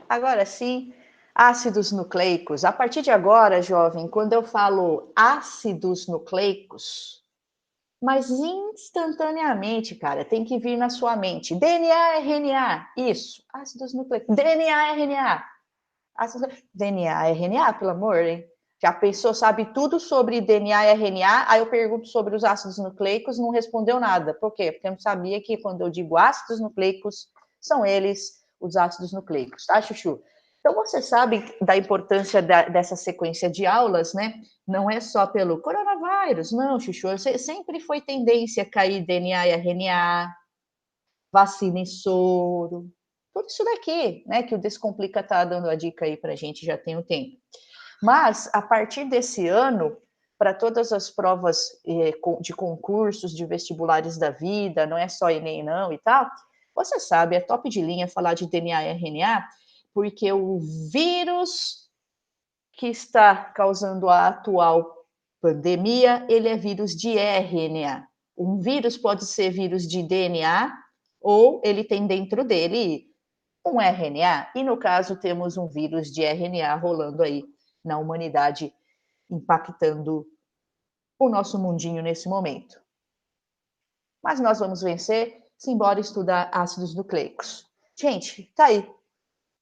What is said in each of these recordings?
Agora sim, ácidos nucleicos. A partir de agora, jovem, quando eu falo ácidos nucleicos, mas instantaneamente, cara, tem que vir na sua mente. DNA, RNA, isso, ácidos nucleicos. DNA, RNA, ácidos... DNA, RNA, pelo amor, hein? Já pensou, sabe tudo sobre DNA e RNA, aí eu pergunto sobre os ácidos nucleicos, não respondeu nada. Por quê? Porque eu não sabia que quando eu digo ácidos nucleicos, são eles os ácidos nucleicos, tá, Chuchu? Então você sabe da importância dessa sequência de aulas, né? Não é só pelo coronavírus, não, Chuchu. Sempre foi tendência a cair DNA e RNA, vacina e soro, tudo isso daqui, né? Que o Descomplica tá dando a dica aí pra gente já tem um tempo. Mas, a partir desse ano, para todas as provas de concursos, de vestibulares da vida, não é só Enem não e tal, você sabe, é top de linha falar de DNA e RNA, porque o vírus que está causando a atual pandemia, ele é vírus de RNA. Um vírus pode ser vírus de DNA, ou ele tem dentro dele um RNA, e no caso temos um vírus de RNA rolando aí na humanidade, impactando o nosso mundinho nesse momento. Mas nós vamos vencer, simbora estudar ácidos nucleicos. Gente, tá aí.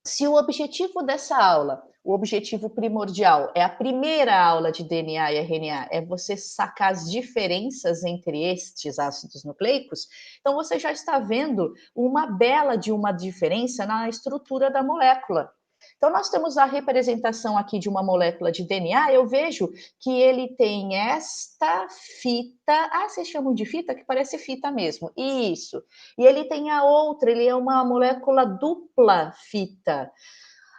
Se o objetivo dessa aula, o objetivo primordial, é a primeira aula de DNA e RNA, é você sacar as diferenças entre estes ácidos nucleicos, então você já está vendo uma bela de uma diferença na estrutura da molécula. Então, nós temos a representação aqui de uma molécula de DNA, eu vejo que ele tem esta fita, vocês chamam de fita? Que parece fita mesmo, isso. E ele tem a outra, ele é uma molécula dupla fita.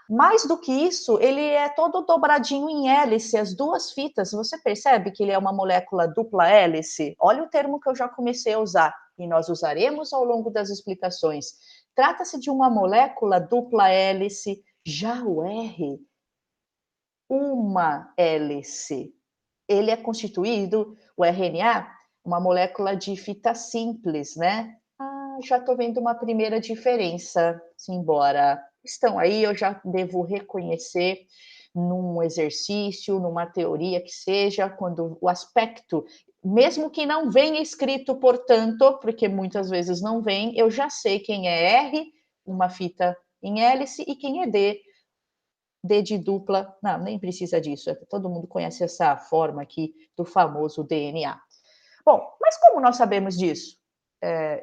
Mais do que isso, ele é todo dobradinho em hélice, as duas fitas. Você percebe que ele é uma molécula dupla hélice? Olha o termo que eu já comecei a usar, e nós usaremos ao longo das explicações. Trata-se de uma molécula dupla hélice, já o R, uma hélice. Ele é constituído, o RNA, uma molécula de fita simples, né? Já estou vendo uma primeira diferença. Simbora. Estão aí, eu já devo reconhecer num exercício, numa teoria que seja, quando o aspecto, mesmo que não venha escrito, portanto, porque muitas vezes não vem, eu já sei quem é R, uma fita em hélice, e quem é D, D de dupla. Não, nem precisa disso, todo mundo conhece essa forma aqui do famoso DNA. Bom, mas como nós sabemos disso?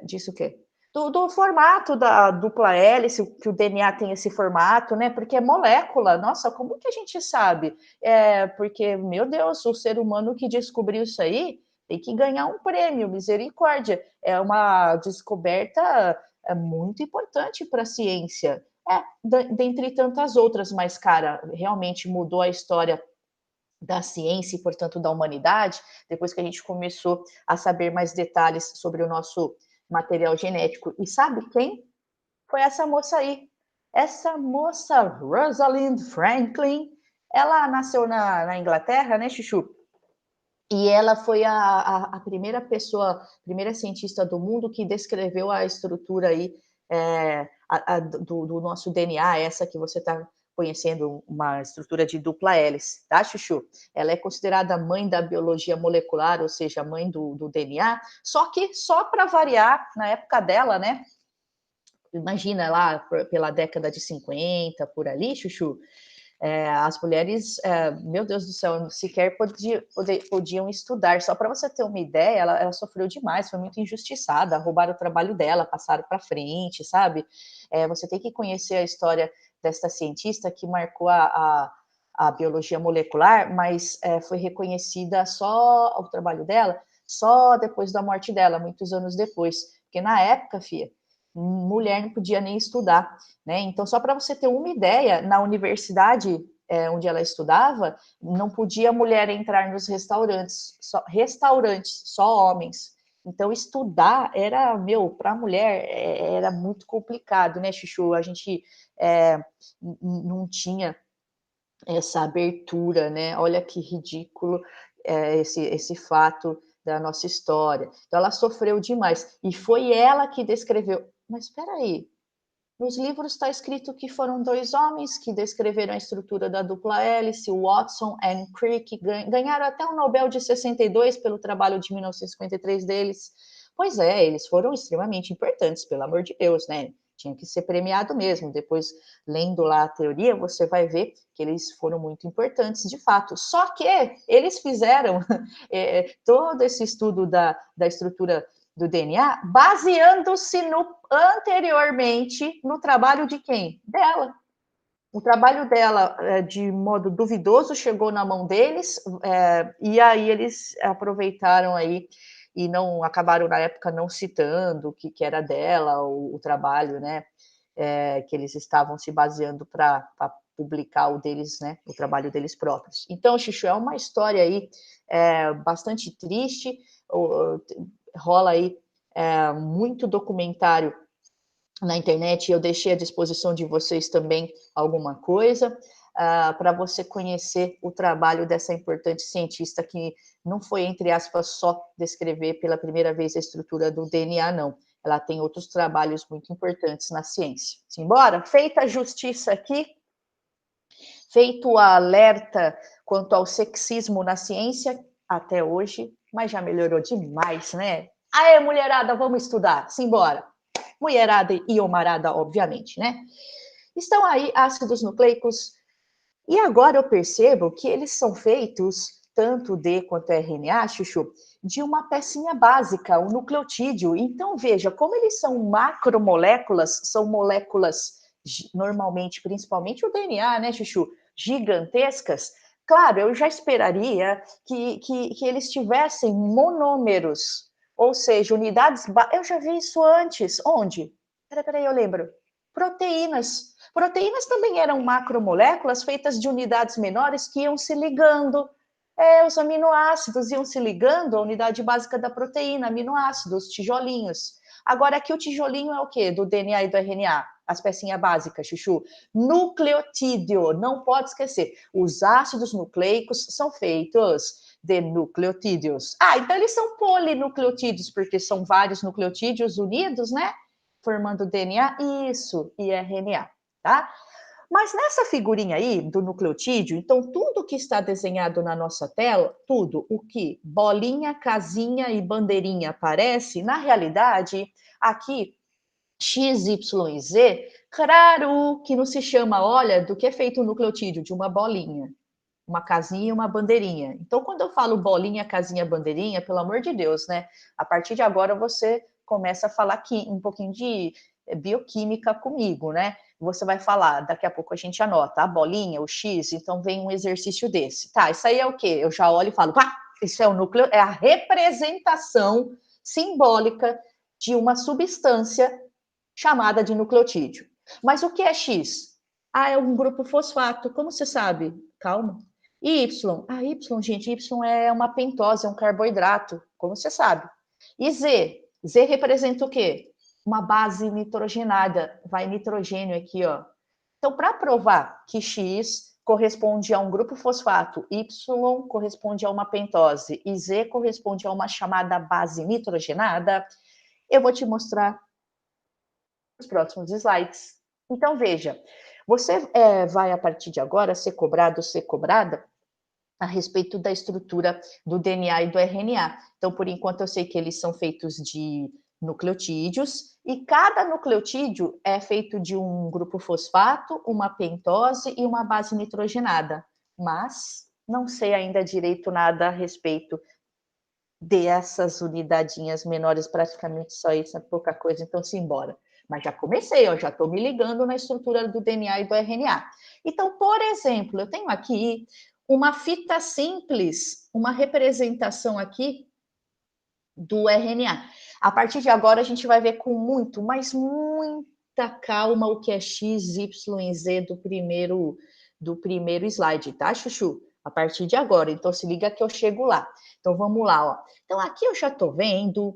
Disso o quê? Do formato da dupla hélice, que o DNA tem esse formato, né? Porque é molécula. Nossa, como que a gente sabe? Porque, meu Deus, o ser humano que descobriu isso aí tem que ganhar um prêmio, misericórdia. É uma descoberta muito importante para a ciência. Dentre tantas outras, mas, cara, realmente mudou a história da ciência e, portanto, da humanidade, depois que a gente começou a saber mais detalhes sobre o nosso material genético. E sabe quem? Foi essa moça aí. Essa moça, Rosalind Franklin, ela nasceu na Inglaterra, né, Chuchu? E ela foi a primeira pessoa, primeira cientista do mundo que descreveu a estrutura aí do nosso DNA, essa que você está conhecendo, uma estrutura de dupla hélice, tá, Chuchu? Ela é considerada a mãe da biologia molecular, ou seja, a mãe do DNA, só que, só para variar, na época dela, né, imagina lá pela década de 50, por ali, Chuchu, as mulheres, meu Deus do céu, sequer podiam estudar. Só para você ter uma ideia, ela sofreu demais, foi muito injustiçada, roubaram o trabalho dela, passaram para frente, sabe? Você tem que conhecer a história desta cientista que marcou a biologia molecular, mas foi reconhecida só o trabalho dela, só depois da morte dela, muitos anos depois. Porque na época, filha, mulher não podia nem estudar, né? Então, só para você ter uma ideia, na universidade onde ela estudava, não podia mulher entrar nos restaurantes, só homens. Então, estudar era, para a mulher, era muito complicado, né, Chuchu? A gente não tinha essa abertura, né? Olha que ridículo esse fato da nossa história. Então, ela sofreu demais. E foi ela que descreveu. Mas espera aí, Nos livros está escrito que foram 2 homens que descreveram a estrutura da dupla hélice, o Watson e Crick, ganharam até o Nobel de 62 pelo trabalho de 1953 deles. Pois é, eles foram extremamente importantes, pelo amor de Deus, né? Tinha que ser premiado mesmo. Depois, lendo lá a teoria, você vai ver que eles foram muito importantes de fato. Só que eles fizeram todo esse estudo da estrutura do DNA, baseando-se anteriormente no trabalho de quem? Dela. O trabalho dela, de modo duvidoso, chegou na mão deles, e aí eles aproveitaram aí e não acabaram na época não citando que era dela o trabalho, né? Que eles estavam se baseando para publicar o deles, né? O trabalho deles próprios. Então, Chuchu, é uma história aí bastante triste. Rola aí muito documentário na internet, eu deixei à disposição de vocês também alguma coisa para você conhecer o trabalho dessa importante cientista que não foi, entre aspas, só descrever pela primeira vez a estrutura do DNA, não. Ela tem outros trabalhos muito importantes na ciência. Simbora? Feita a justiça aqui, feito o alerta quanto ao sexismo na ciência, até hoje, mas já melhorou demais, né? Aê, mulherada, vamos estudar. Simbora. Mulherada e homarada, obviamente, né? Estão aí ácidos nucleicos, e agora eu percebo que eles são feitos, tanto D quanto RNA, Chuchu, de uma pecinha básica, o nucleotídeo. Então, veja, como eles são macromoléculas, são moléculas, normalmente, principalmente o DNA, né, Chuchu, gigantescas. Claro, eu já esperaria que eles tivessem monômeros, ou seja, unidades. Eu já vi isso antes. Onde? Peraí, eu lembro. Proteínas. Proteínas também eram macromoléculas feitas de unidades menores que iam se ligando. Os aminoácidos iam se ligando à unidade básica da proteína, aminoácidos, tijolinhos. Agora, aqui o tijolinho é o quê? Do DNA e do RNA, as pecinhas básicas, Chuchu. Nucleotídeo, não pode esquecer. Os ácidos nucleicos são feitos de nucleotídeos. Então eles são polinucleotídeos, porque são vários nucleotídeos unidos, né? Formando DNA, isso, e RNA, tá? Mas nessa figurinha aí do nucleotídeo, então tudo que está desenhado na nossa tela, tudo o que bolinha, casinha e bandeirinha aparece, na realidade, aqui X, Y e Z, claro que não se chama, olha, do que é feito o nucleotídeo, de uma bolinha, uma casinha e uma bandeirinha. Então, quando eu falo bolinha, casinha, bandeirinha, pelo amor de Deus, né? A partir de agora você começa a falar aqui um pouquinho de bioquímica comigo, né? Você vai falar, daqui a pouco a gente anota a bolinha, o X, então vem um exercício desse. Tá, isso aí é o quê? Eu já olho e falo, pá, isso é o núcleo, é a representação simbólica de uma substância chamada de nucleotídeo. Mas o que é X? É um grupo fosfato. Como você sabe? Calma. E Y? Y, gente, Y é uma pentose, é um carboidrato, como você sabe. E Z? Z representa o quê? Uma base nitrogenada. Vai nitrogênio aqui, ó. Então, para provar que X corresponde a um grupo fosfato, Y corresponde a uma pentose e Z corresponde a uma chamada base nitrogenada, eu vou te mostrar os próximos slides. Então, veja, você vai, a partir de agora, ser cobrado, ser cobrada a respeito da estrutura do DNA e do RNA. Então, por enquanto, eu sei que eles são feitos de nucleotídeos, e cada nucleotídeo é feito de um grupo fosfato, uma pentose e uma base nitrogenada. Mas não sei ainda direito nada a respeito dessas unidadinhas menores, praticamente só isso, é pouca coisa, então simbora. Mas já comecei, ó, já estou me ligando na estrutura do DNA e do RNA. Então, por exemplo, eu tenho aqui uma fita simples, uma representação aqui do RNA. A partir de agora, a gente vai ver com muito, mas muita calma o que é X, Y e Z do primeiro slide, tá, Chuchu? A partir de agora. Então, se liga que eu chego lá. Então, vamos lá, ó. Então, aqui eu já estou vendo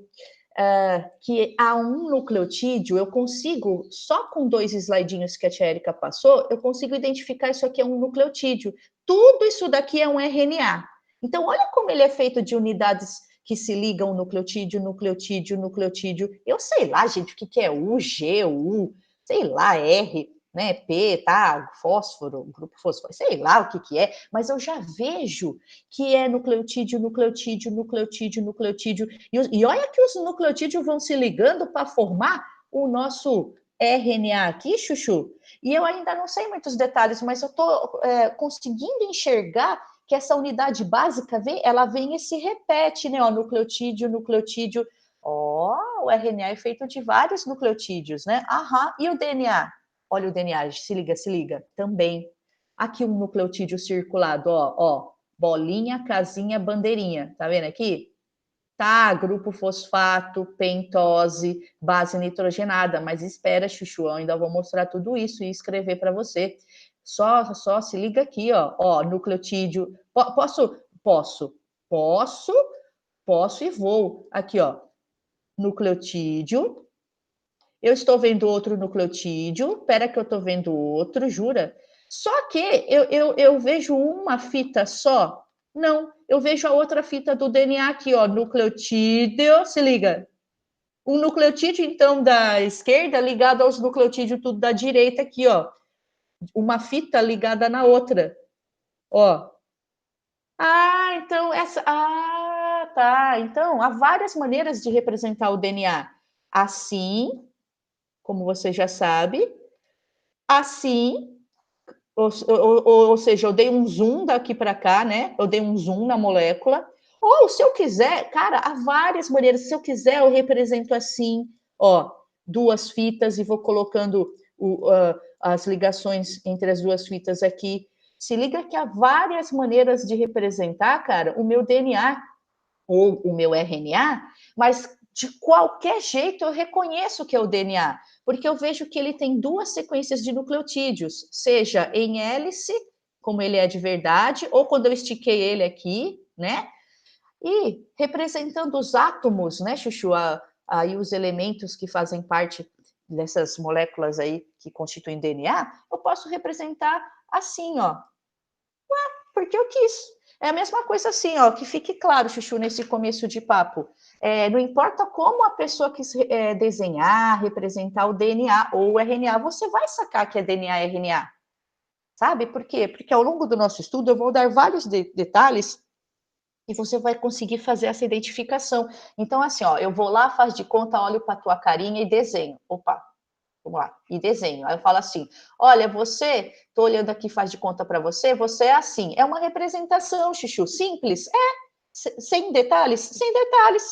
que há um nucleotídeo, eu consigo, só com 2 slidinhos que a tia Erika passou, eu consigo identificar isso aqui é um nucleotídeo. Tudo isso daqui é um RNA. Então, olha como ele é feito de unidades que se ligam nucleotídeo, nucleotídeo, nucleotídeo. Eu sei lá, gente, o que é U, G, U. sei lá, R, né, P, tá, fósforo, grupo fosfórico, sei lá o que que é, mas eu já vejo que é nucleotídeo, nucleotídeo, nucleotídeo, nucleotídeo, e olha que os nucleotídeos vão se ligando para formar o nosso RNA aqui, Chuchu, e eu ainda não sei muitos detalhes, mas eu estou conseguindo enxergar que essa unidade básica vem, ela vem e se repete, né, ó, nucleotídeo, nucleotídeo, ó, o RNA é feito de vários nucleotídeos, né? Aham, e o DNA? Olha o DNA, se liga, também. Aqui um nucleotídeo circulado, ó, bolinha, casinha, bandeirinha, tá vendo aqui? Tá, grupo fosfato, pentose, base nitrogenada, mas espera, Chuchu, eu ainda vou mostrar tudo isso e escrever para você. Só se liga aqui, ó, nucleotídeo. Posso, posso e vou. Aqui, ó, nucleotídeo. Eu estou vendo outro nucleotídeo. Espera que eu estou vendo outro, jura? Só que eu vejo uma fita só. Não, eu vejo a outra fita do DNA aqui, ó, nucleotídeo. Se liga. Um nucleotídeo, então, da esquerda ligado aos nucleotídeos tudo da direita aqui, ó. Uma fita ligada na outra. Ó. Ah, então essa. Ah, tá. Então, há várias maneiras de representar o DNA. Assim, como você já sabe, assim, ou seja, eu dei um zoom daqui para cá, né? Eu dei um zoom na molécula. Ou se eu quiser, cara, há várias maneiras. Se eu quiser, eu represento assim, ó, duas fitas e vou colocando as ligações entre as duas fitas aqui. Se liga que há várias maneiras de representar, cara, o meu DNA ou o meu RNA, mas de qualquer jeito eu reconheço que é o DNA, porque eu vejo que ele tem duas sequências de nucleotídeos, seja em hélice, como ele é de verdade, ou quando eu estiquei ele aqui, né? E representando os átomos, né, Chuchu, aí os elementos que fazem parte dessas moléculas aí que constituem DNA, eu posso representar assim, ó, porque eu quis. É a mesma coisa assim, ó, que fique claro, Chuchu, nesse começo de papo. Não importa como a pessoa quis desenhar, representar o DNA ou o RNA, você vai sacar que é DNA e RNA. Sabe por quê? Porque ao longo do nosso estudo eu vou dar vários detalhes e você vai conseguir fazer essa identificação. Então, assim, ó, eu vou lá, faz de conta, olho para tua carinha e desenho. Opa, vamos lá, e desenho. Aí eu falo assim: olha, você, tô olhando aqui, faz de conta para você, você é assim. É uma representação, Chuchu, simples, sem detalhes, sem detalhes.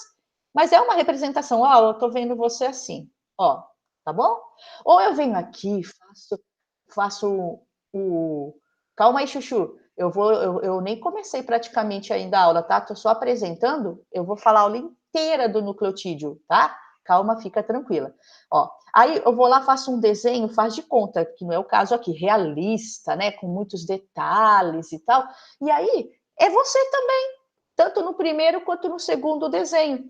Mas é uma representação, ó, eu tô vendo você assim, ó, tá bom? Ou eu venho aqui, faço o. Calma aí, Chuchu. Eu nem comecei praticamente ainda a aula, tá? Tô só apresentando. Eu vou falar a aula inteira do nucleotídeo, tá? Calma, fica tranquila. Ó, aí eu vou lá, faço um desenho, faz de conta, que não é o caso aqui, realista, né? Com muitos detalhes e tal. E aí, é você também, tanto no primeiro quanto no segundo desenho.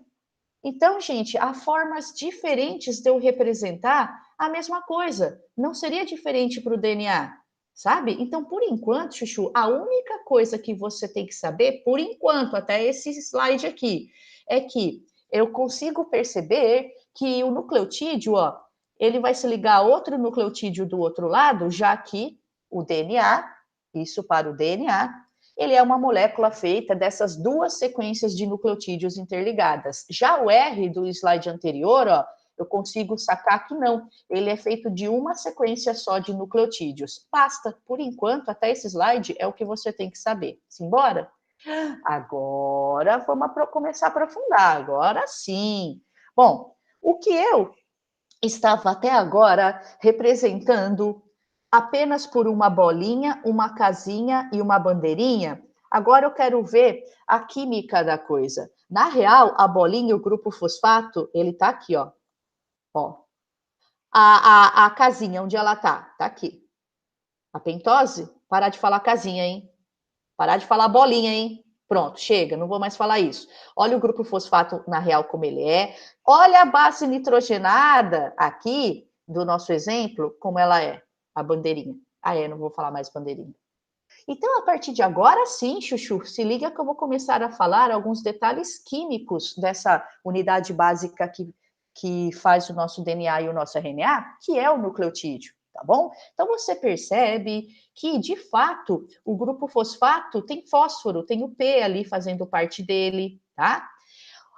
Então, gente, há formas diferentes de eu representar a mesma coisa. Não seria diferente para o DNA, sabe? Então, por enquanto, Chuchu, a única coisa que você tem que saber, por enquanto, até esse slide aqui, é que eu consigo perceber que o nucleotídeo, ó, ele vai se ligar a outro nucleotídeo do outro lado, já que o DNA, isso para o DNA, ele é uma molécula feita dessas duas sequências de nucleotídeos interligadas. Já o R do slide anterior, ó, eu consigo sacar que não, ele é feito de uma sequência só de nucleotídeos. Basta, por enquanto, até esse slide é o que você tem que saber. Simbora? Agora vamos começar a aprofundar, agora sim. Bom, o que eu estava até agora representando apenas por uma bolinha, uma casinha e uma bandeirinha. Agora eu quero ver a química da coisa. Na real, a bolinha, o grupo fosfato, ele tá aqui, ó. Ó. A casinha, onde ela tá? Tá aqui. A pentose? Parar de falar casinha, hein? Parar de falar bolinha, hein? Pronto, chega, não vou mais falar isso. Olha o grupo fosfato na real como ele é. Olha a base nitrogenada aqui do nosso exemplo, como ela é, a bandeirinha. Ah, não vou falar mais bandeirinha. Então, a partir de agora, sim, Chuchu, se liga que eu vou começar a falar alguns detalhes químicos dessa unidade básica aqui que faz o nosso DNA e o nosso RNA, que é o nucleotídeo, tá bom? Então você percebe que, de fato, o grupo fosfato tem fósforo, tem o P ali fazendo parte dele, tá?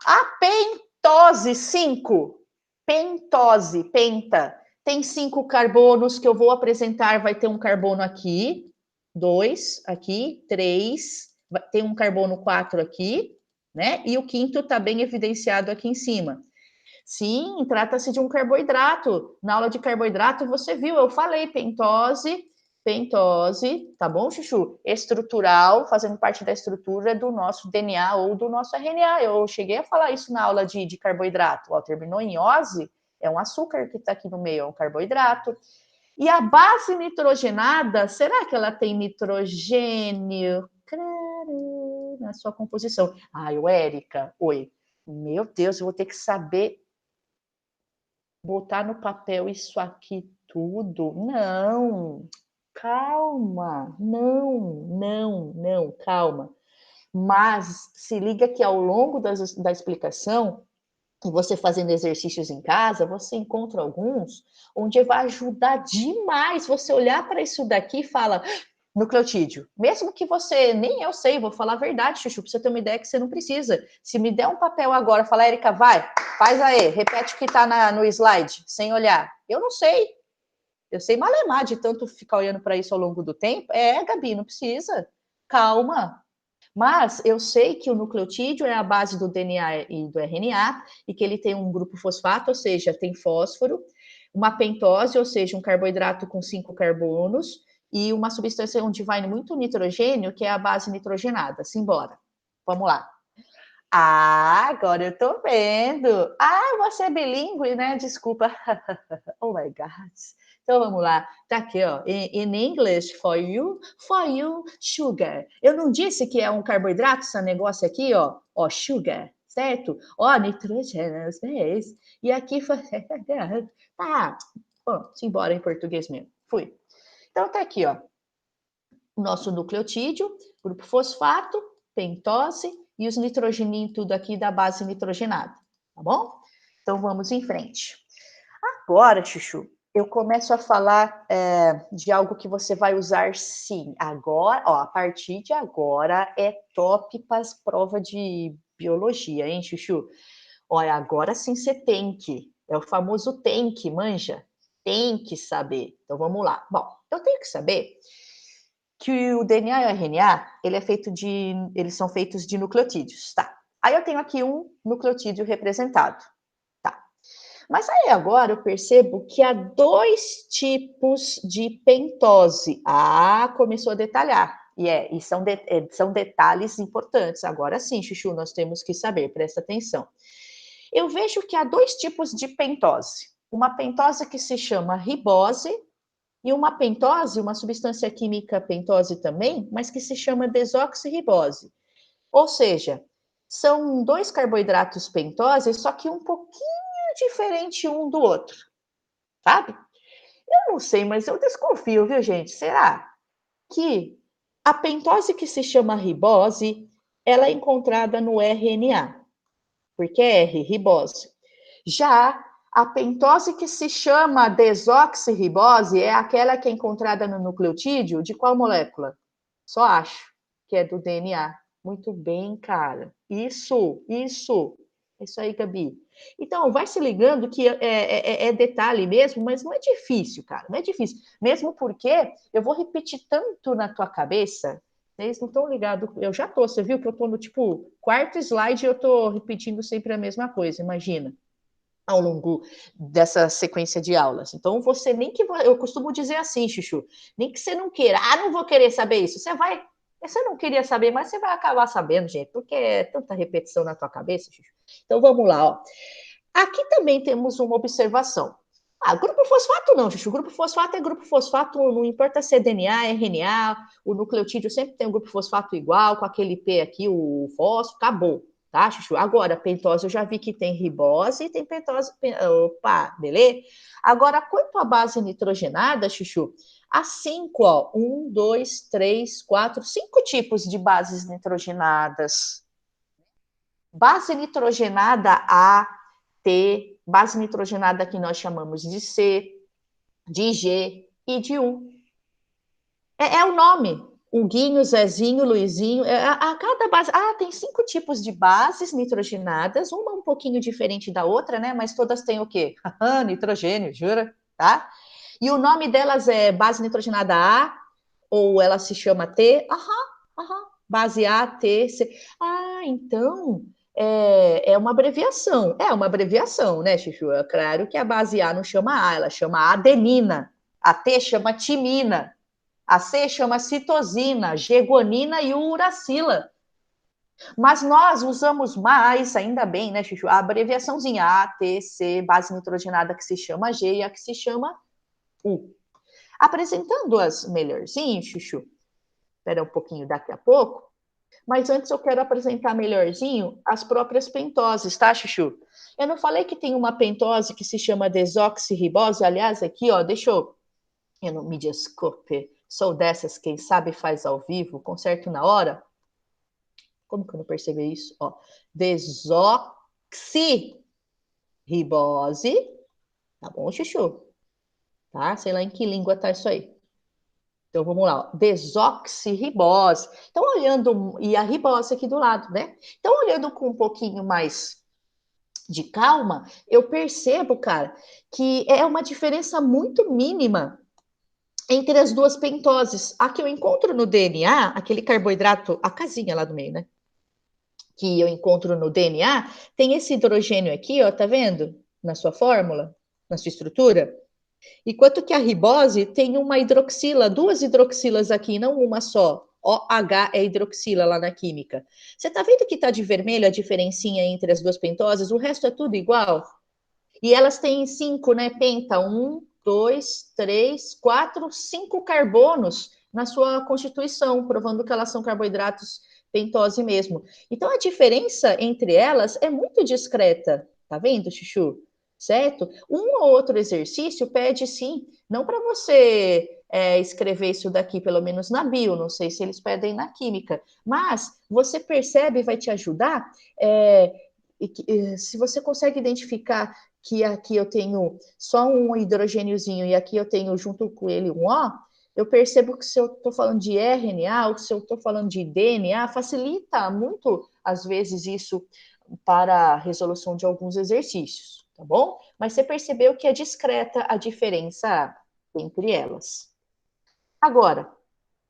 A pentose 5, pentose, penta, tem 5 carbonos que eu vou apresentar, vai ter um carbono aqui, 2 aqui, 3, tem um carbono 4 aqui, né? E o quinto está bem evidenciado aqui em cima. Sim, trata-se de um carboidrato. Na aula de carboidrato, você viu, eu falei pentose, pentose, tá bom, Chuchu? Estrutural, fazendo parte da estrutura do nosso DNA ou do nosso RNA. Eu cheguei a falar isso na aula de carboidrato. Ó, terminou em ose, é um açúcar que está aqui no meio, é um carboidrato. E a base nitrogenada, será que ela tem nitrogênio? Claro, na sua composição. Ai, Érica, oi. Meu Deus, eu vou ter que saber botar no papel isso aqui tudo? Não, calma, não, calma. Mas se liga que ao longo da explicação, e você fazendo exercícios em casa, você encontra alguns onde vai ajudar demais você olhar para isso daqui e fala, nucleotídeo. Mesmo que você, nem eu sei, vou falar a verdade, Chuchu, para você ter uma ideia que você não precisa. Se me der um papel agora, fala, Érica, vai, faz aí, repete o que está no slide, sem olhar. Eu não sei. Eu sei malemar de tanto ficar olhando para isso ao longo do tempo. É, Gabi, não precisa. Calma. Mas eu sei que o nucleotídeo é a base do DNA e do RNA, e que ele tem um grupo fosfato, ou seja, tem fósforo, uma pentose, ou seja, um carboidrato com 5 carbonos, e uma substância onde vai muito nitrogênio, que é a base nitrogenada. Simbora. Vamos lá. Ah, agora eu tô vendo. Ah, você é bilíngue, né? Desculpa. Oh my God. Então vamos lá. Tá aqui, ó. In English, for you, sugar. Eu não disse que é um carboidrato esse negócio aqui, ó. Ó, sugar, certo? Ó, nitrogênio, base. E aqui foi. Tá. Bom, simbora em português mesmo. Fui. Então tá aqui, ó. O nosso nucleotídeo, grupo fosfato, pentose e os nitrogeninhos tudo aqui da base nitrogenada, tá bom? Então vamos em frente. Agora, Chuchu, eu começo a falar de algo que você vai usar sim. Agora, ó, a partir de agora é top para as provas de biologia, hein, Chuchu? Olha, agora sim você tem que. É o famoso tem que, manja? Tem que saber. Então vamos lá. Bom, eu tenho que saber que o DNA e o RNA, eles são feitos de nucleotídeos, tá? Aí eu tenho aqui um nucleotídeo representado, tá? Mas aí agora eu percebo que há 2 tipos de pentose. Ah, começou a detalhar. E são detalhes importantes. Agora sim, Chuchu, nós temos que saber, presta atenção. Eu vejo que há 2 tipos de pentose. Uma pentose que se chama ribose, e uma pentose, uma substância química pentose também, mas que se chama desoxirribose. Ou seja, são 2 carboidratos pentose, só que um pouquinho diferente um do outro, sabe? Eu não sei, mas eu desconfio, viu, gente? Será que a pentose que se chama ribose, ela é encontrada no RNA, porque é R, ribose. Já a pentose que se chama desoxirribose é aquela que é encontrada no nucleotídeo de qual molécula? Só acho que é do DNA. Muito bem, cara. Isso. É isso aí, Gabi. Então, vai se ligando que é detalhe mesmo, mas não é difícil, cara. Não é difícil. Mesmo porque eu vou repetir tanto na tua cabeça, vocês não estão ligados. Eu já tô, você viu que eu tô no, tipo, quarto slide e eu tô repetindo sempre a mesma coisa, imagina ao longo dessa sequência de aulas. Então, você nem que eu costumo dizer assim, Chuchu, nem que você não queira, não vou querer saber isso. Você não queria saber, mas você vai acabar sabendo, gente, porque é tanta repetição na tua cabeça, Chuchu. Então, vamos lá, ó. Aqui também temos uma observação. Grupo fosfato não, Chuchu. Grupo fosfato é grupo fosfato, não importa se é DNA, RNA, o nucleotídeo sempre tem um grupo fosfato igual, com aquele P aqui, o fósforo, acabou. Tá, Chuchu? Agora, pentose eu já vi que tem ribose e tem pentose. Opa, beleza? Agora, quanto à base nitrogenada, Chuchu, há 5, ó. 1, 2, 3, 4, 5 tipos de bases nitrogenadas. Base nitrogenada A, T, base nitrogenada que nós chamamos de C, de G e de U. É o nome. Huguinho, Zezinho, Luizinho, a cada base... tem 5 tipos de bases nitrogenadas, uma um pouquinho diferente da outra, né? Mas todas têm o quê? Nitrogênio, jura? Tá? E o nome delas é base nitrogenada A, ou ela se chama T. Base A, T, C. Então é uma abreviação. É uma abreviação, né, Chuchu? É claro que a base A não chama A, ela chama adenina. A T chama timina. A C chama citosina, G-guanina e uracila. Mas nós usamos mais, ainda bem, né, Chuchu? A abreviaçãozinha A, T, C, base nitrogenada que se chama G e a que se chama U. Apresentando as melhorzinhas, Chuchu, espera um pouquinho daqui a pouco, mas antes eu quero apresentar melhorzinho as próprias pentoses, tá, Chuchu? Eu não falei que tem uma pentose que se chama desoxirribose, aliás, aqui, ó, eu não me desculpe, sou dessas, quem sabe faz ao vivo, conserto na hora. Como que eu não percebi isso? Ó, desoxirribose, tá bom, Chuchu? Tá? Sei lá em que língua tá isso aí. Então vamos lá, ó. Desoxirribose. Então, olhando, e a ribose aqui do lado, né? Então, olhando com um pouquinho mais de calma, eu percebo, cara, que é uma diferença muito mínima entre as duas pentoses. A que eu encontro no DNA, aquele carboidrato, a casinha lá do meio, né? Que eu encontro no DNA, tem esse hidrogênio aqui, ó, tá vendo? Na sua fórmula, na sua estrutura. Enquanto que a ribose tem uma hidroxila, 2 hidroxilas aqui, não uma só. OH é hidroxila lá na química. Você tá vendo que tá de vermelho a diferencinha entre as duas pentoses? O resto é tudo igual. E elas têm 5, né? Penta, 1, 2, 3, 4, 5 carbonos na sua constituição, provando que elas são carboidratos pentose mesmo. Então a diferença entre elas é muito discreta. Tá vendo, Chuchu? Certo? Um ou outro exercício pede sim, não para você escrever isso daqui, pelo menos na bio, não sei se eles pedem na química, mas você percebe, vai te ajudar, se você consegue identificar que aqui eu tenho só um hidrogêniozinho e aqui eu tenho junto com ele um O, eu percebo que se eu estou falando de RNA ou se eu estou falando de DNA, facilita muito, às vezes, isso para a resolução de alguns exercícios, tá bom? Mas você percebeu que é discreta a diferença entre elas. Agora,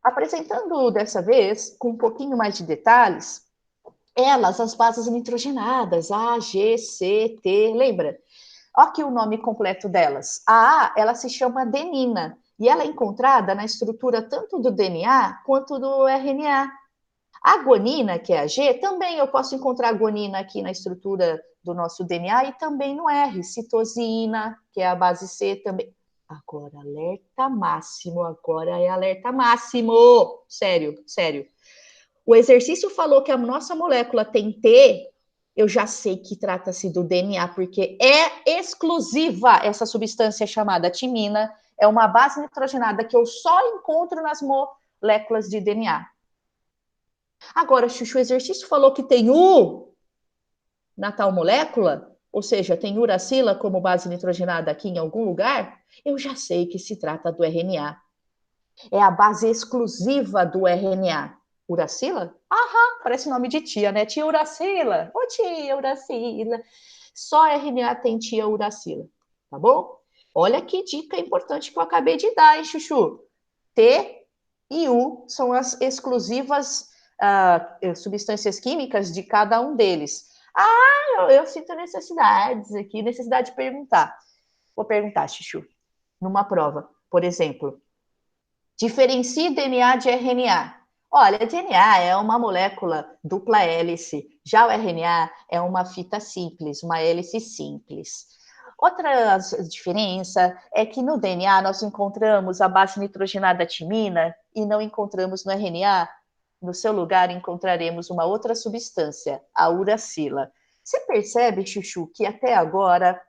apresentando dessa vez, com um pouquinho mais de detalhes, elas, as bases nitrogenadas, A, G, C, T, lembra? Olha aqui o nome completo delas. A A, ela se chama adenina, e ela é encontrada na estrutura tanto do DNA quanto do RNA. A guanina, que é a G, também eu posso encontrar a guanina aqui na estrutura do nosso DNA e também no R. Citosina, que é a base C também. Agora, alerta máximo, agora é alerta máximo. Sério, sério. O exercício falou que a nossa molécula tem T, eu já sei que trata-se do DNA, porque é exclusiva essa substância chamada timina, é uma base nitrogenada que eu só encontro nas moléculas de DNA. Agora, Xuxa, o exercício falou que tem U na tal molécula, ou seja, tem uracila como base nitrogenada aqui em algum lugar, eu já sei que se trata do RNA. É a base exclusiva do RNA. Uracila? Parece nome de tia, né? Tia Uracila. Ô, tia Uracila. Só RNA tem tia Uracila, tá bom? Olha que dica importante que eu acabei de dar, hein, Chuchu? T e U são as exclusivas substâncias químicas de cada um deles. Eu sinto necessidades aqui, necessidade de perguntar. Vou perguntar, Chuchu, numa prova, por exemplo, diferencie DNA de RNA. Olha, DNA é uma molécula dupla hélice, já o RNA é uma fita simples, uma hélice simples. Outra diferença é que no DNA nós encontramos a base nitrogenada timina e não encontramos no RNA. No seu lugar encontraremos uma outra substância, a uracila. Você percebe, Chuchu, que até agora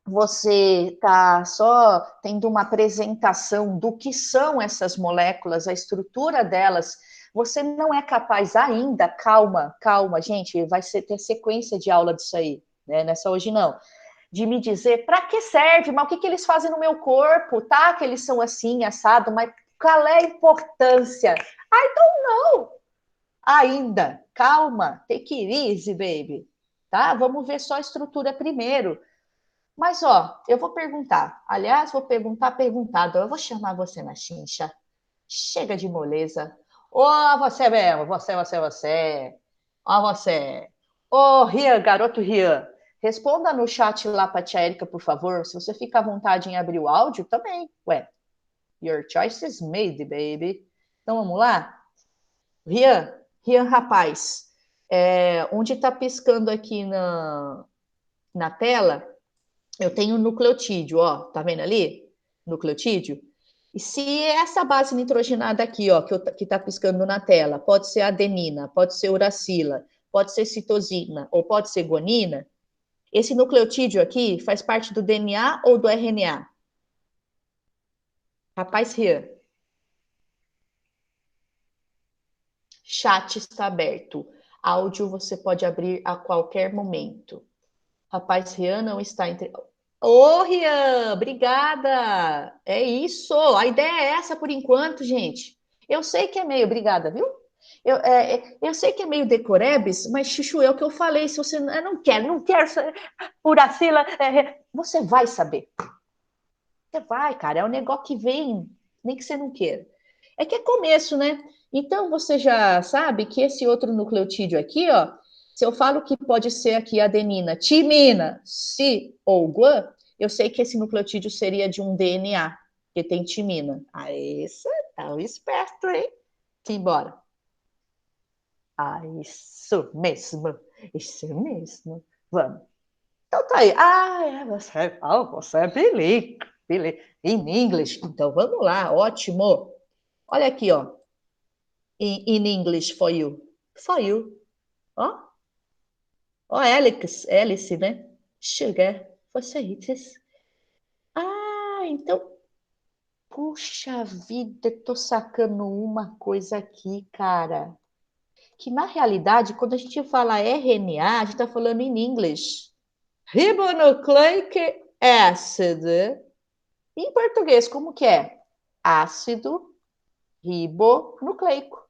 você está só tendo uma apresentação do que são essas moléculas, a estrutura delas, você não é capaz ainda, calma, gente, vai ter sequência de aula disso aí, né? Nessa hoje não. de me dizer para que serve, mas o que, que eles fazem no meu corpo, tá? Que eles são assim, assado, mas qual é a importância? I don't know. Ainda, calma, take it easy, baby. Tá? Vamos ver só a estrutura primeiro. Mas, ó, eu vou perguntar. Aliás, vou perguntar perguntado. Eu vou chamar você na chincha. Chega de moleza. Ô, você mesmo, você. Ó, você. Ô, Rian, garoto Rian. Responda no chat lá pra tia Erika, por favor. Se você fica à vontade em abrir o áudio, também. Ué, your choice is made, baby. Então, vamos lá? Rian, rapaz. Onde está piscando aqui na tela, eu tenho nucleotídeo, ó, tá vendo ali? Nucleotídeo. E se essa base nitrogenada aqui, ó, que tá piscando na tela, pode ser adenina, pode ser uracila, pode ser citosina ou pode ser guanina, esse nucleotídeo aqui faz parte do DNA ou do RNA? Rapaz, Rian, chat está aberto. Áudio você pode abrir a qualquer momento. Rapaz, Rian não está entre. Ô, Rian, obrigada. É isso. A ideia é essa por enquanto, gente. Eu sei que é meio, obrigada, viu? Eu sei que é meio decorebes, mas Chuchu, é o que eu falei. Se você não quer Uracila, você vai saber. Você vai, cara. É um negócio que vem, nem que você não queira. É que é começo, né? Então você já sabe que esse outro nucleotídeo aqui, ó, se eu falo que pode ser aqui adenina, timina, si ou guan, eu sei que esse nucleotídeo seria de um DNA, que tem timina. Aí você tá esperto, hein? Simbora. Ah, isso mesmo. Vamos. Então tá aí. Você é bilíngue, em inglês. Então vamos lá, ótimo. Olha aqui, ó. In English for you. For you. Ó, ó, Alice, né? Sugar, você eats. Ah, então, puxa vida, tô sacando uma coisa aqui, cara. Que na realidade, quando a gente fala RNA, a gente tá falando em inglês. Ribonucleic acid. Em português, como que é? Ácido ribonucleico.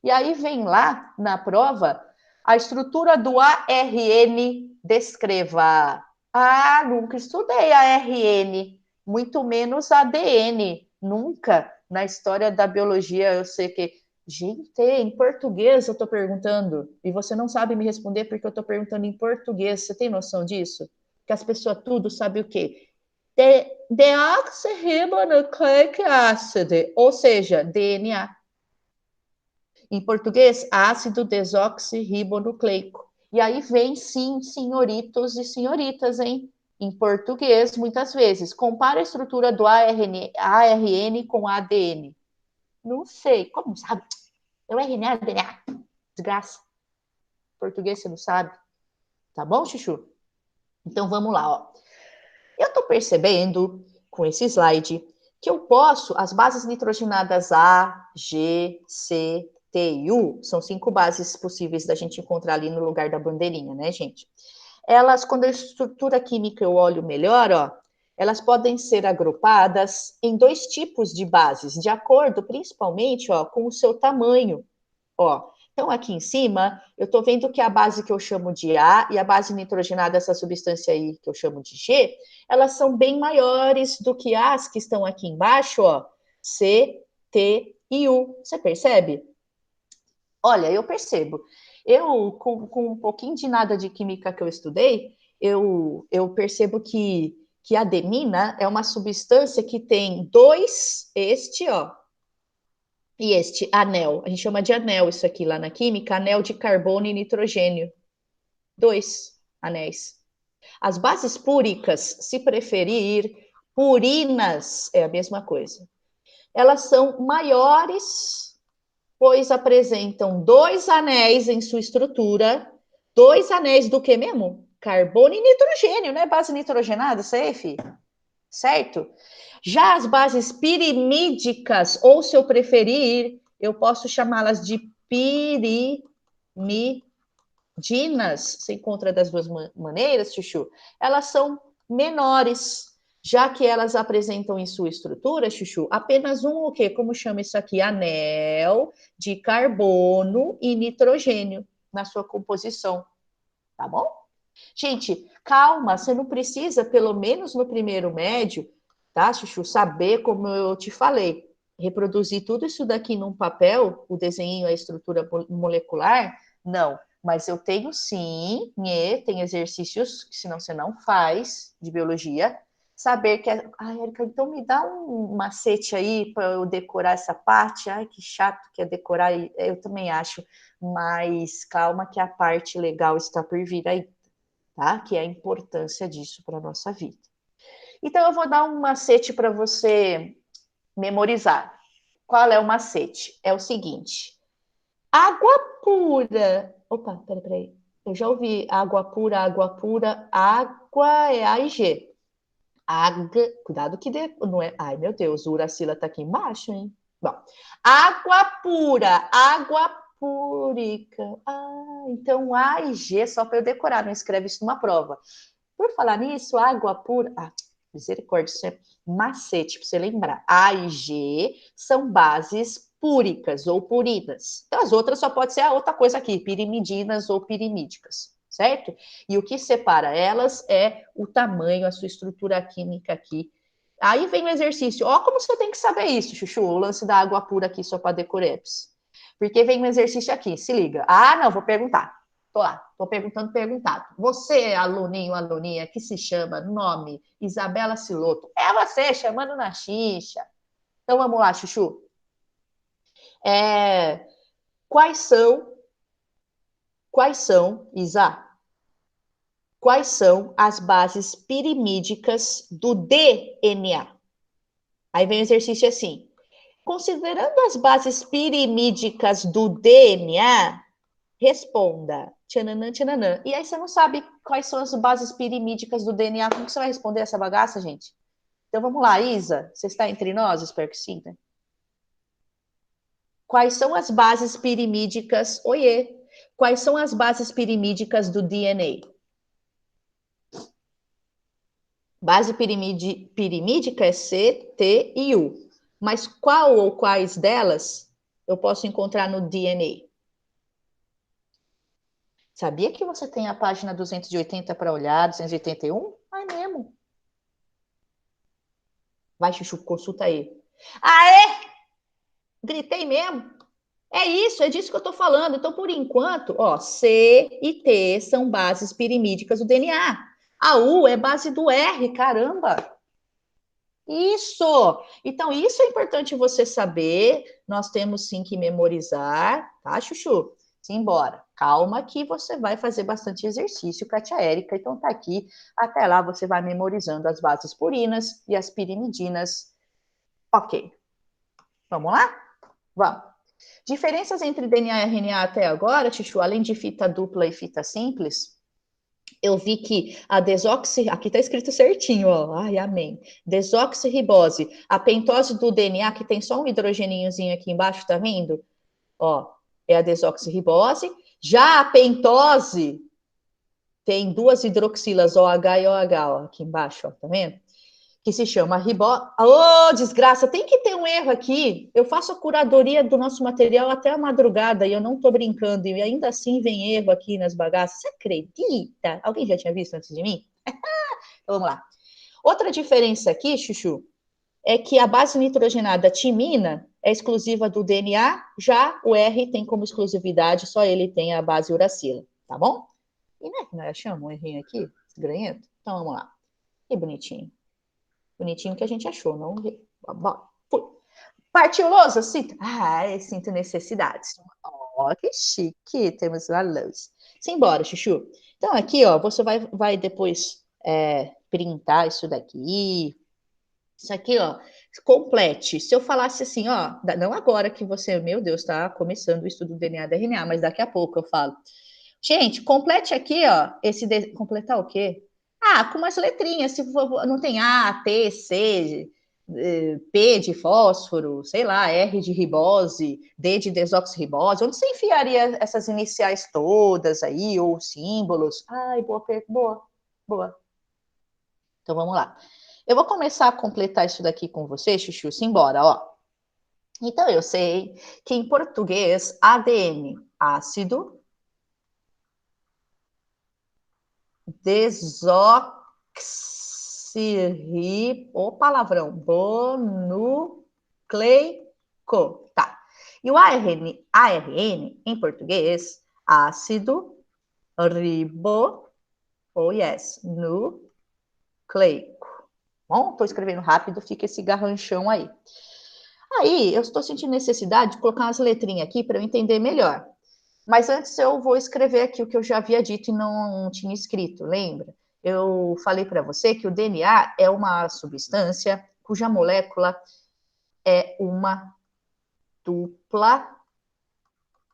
E aí vem lá na prova a estrutura do ARN, descreva. Ah, nunca estudei ARN, muito menos ADN. Nunca na história da biologia eu sei que. Gente, em português eu estou perguntando, e você não sabe me responder porque eu estou perguntando em português. Você tem noção disso? Que as pessoas tudo sabem o quê? Deoxyribonucleic acid, ou seja, DNA. Em português, ácido desoxirribonucleico. E aí vem, sim, senhoritos e senhoritas, hein? Em português, muitas vezes. Compara a estrutura do ARN com ADN. Não sei, como sabe? É o RNA, DNA. Desgraça. Português você não sabe. Tá bom, Chuchu? Então vamos lá, ó. Eu estou percebendo com esse slide que eu posso, as bases nitrogenadas A, G, C, T e U, são 5 bases possíveis da gente encontrar ali no lugar da bandeirinha, né, gente? Elas, quando a estrutura química eu olho melhor, ó, elas podem ser agrupadas em 2 tipos de bases, de acordo principalmente, ó, com o seu tamanho. Ó, então, aqui em cima, eu estou vendo que a base que eu chamo de A e a base nitrogenada, essa substância aí que eu chamo de G, elas são bem maiores do que as que estão aqui embaixo, ó, C, T e U. Você percebe? Olha, eu percebo. Eu, com um pouquinho de nada de química que eu estudei, eu percebo que a adenina é uma substância que tem ó, e este anel, a gente chama de anel isso aqui lá na química, anel de carbono e nitrogênio. 2 anéis. As bases púricas, se preferir, purinas, é a mesma coisa. Elas são maiores, pois apresentam 2 anéis em sua estrutura. 2 anéis do que mesmo? Carbono e nitrogênio, né? Base nitrogenada, safe? Certo? Já as bases pirimídicas, ou se eu preferir, eu posso chamá-las de pirimidinas, se encontra das duas maneiras, Chuchu, elas são menores, já que elas apresentam em sua estrutura, Chuchu, apenas um o quê? Como chama isso aqui? Anel de carbono e nitrogênio na sua composição, tá bom? Gente, calma, você não precisa, pelo menos no primeiro médio, tá, Chuchu, saber como eu te falei, reproduzir tudo isso daqui num papel, o desenho, a estrutura molecular, não. Mas eu tenho sim, tem exercícios que senão você não faz de biologia, saber que é. Ai, Erika, então me dá um macete aí para eu decorar essa parte. Ai, que chato que é decorar, eu também acho, mas calma que a parte legal está por vir aí, tá? Que é a importância disso para a nossa vida. Então, eu vou dar um macete para você memorizar. Qual é o macete? É o seguinte: água pura. Opa, peraí. Eu já ouvi água pura, água pura. Água é AIG. Água, cuidado que não é. Ai, meu Deus, o Uracila tá aqui embaixo, hein? Bom, água pura, água púrica. Ah, então A e G, só para eu decorar, não escreve isso numa prova. Por falar nisso, água pura. Ah, misericórdia, isso é macete para você lembrar. A e G são bases púricas ou purinas. Então, as outras só pode ser a outra coisa aqui, pirimidinas ou pirimídicas, certo? E o que separa elas é o tamanho, a sua estrutura química aqui. Aí vem o exercício. Ó, como você tem que saber isso, Chuchu, o lance da água pura aqui só para decoreps. Porque vem um exercício aqui, se liga. Ah, não, vou perguntar. Tô lá, tô perguntado. Você, aluninho, aluninha, que se chama, nome, Isabela Siloto, é você, chamando na xixa. Então vamos lá, Chuchu. É, quais são, Isa, quais são as bases pirimídicas do DNA? Aí vem o exercício assim. Considerando as bases pirimídicas do DNA, responda. Tchananã, tchananã. E aí você não sabe quais são as bases pirimídicas do DNA. Como que você vai responder essa bagaça, gente? Então vamos lá, Isa. Você está entre nós? Espero que sim, né? Quais são as bases pirimídicas? Oiê! Quais são as bases pirimídicas do DNA? Base pirimídica é C, T e U. Mas qual ou quais delas eu posso encontrar no DNA? Sabia que você tem a página 280 para olhar, 281? Vai mesmo. Vai, Chuchu, consulta aí. Aê! Gritei mesmo. É isso, é disso que eu estou falando. Então, por enquanto, ó, C e T são bases pirimídicas do DNA. A U é base do R, caramba! Isso! Então, isso é importante você saber. Nós temos sim que memorizar, tá, Chuchu? Simbora. Calma que você vai fazer bastante exercício com a tia Érica. Então, tá aqui. Até lá você vai memorizando as bases purinas e as pirimidinas. Ok. Vamos lá? Vamos. Diferenças entre DNA e RNA até agora, Chuchu, além de fita dupla e fita simples, eu vi que a desoxi... Aqui está escrito certinho, ó. Ai, amém. Desoxirribose. A pentose do DNA, que tem só um hidrogeninhozinho aqui embaixo, tá vendo? Ó, é a desoxirribose. Já a pentose tem duas hidroxilas, OH e OH, ó, aqui embaixo, ó, tá vendo? Que se chama ribose. Ô, oh, desgraça, tem que ter um erro aqui. Eu faço a curadoria do nosso material até a madrugada e eu não tô brincando, e ainda assim vem erro aqui nas bagaças. Você acredita? Alguém já tinha visto antes de mim? Então, vamos lá. Outra diferença aqui, Chuchu, é que a base nitrogenada timina é exclusiva do DNA, já o R tem como exclusividade, só ele tem a base uracila, tá bom? E né, nós achamos um errinho aqui, granhento? Então vamos lá. Que bonitinho. Bonitinho que a gente achou, não. Bom, fui. Partiu lousa? Sinto. Ah, sinto necessidades. Ó, oh, que chique, temos uma lousa. Simbora, Chuchu. Então, aqui, ó, você vai depois printar isso daqui. Isso aqui, ó, complete. Se eu falasse assim, ó, não agora que você, meu Deus, está começando o estudo do DNA da RNA, mas daqui a pouco eu falo. Gente, complete aqui, ó, completar o quê? Ah, com umas letrinhas, se for, não tem A, T, C, P de fósforo, sei lá, R de ribose, D de desoxirribose, onde você enfiaria essas iniciais todas aí, ou símbolos? Ai, boa, boa, boa. Então, vamos lá. Eu vou começar a completar isso daqui com você, Chuchu, simbora, ó. Então, eu sei que em português, ADN, ácido o palavrão, bonucleico. Tá. E o ARN em português, ácido ribo, nucleico. Bom, estou escrevendo rápido, fica esse garranchão aí. Aí, eu estou sentindo necessidade de colocar umas letrinhas aqui para eu entender melhor. Mas antes eu vou escrever aqui o que eu já havia dito e não tinha escrito, lembra? Eu falei para você que o DNA é uma substância cuja molécula é uma dupla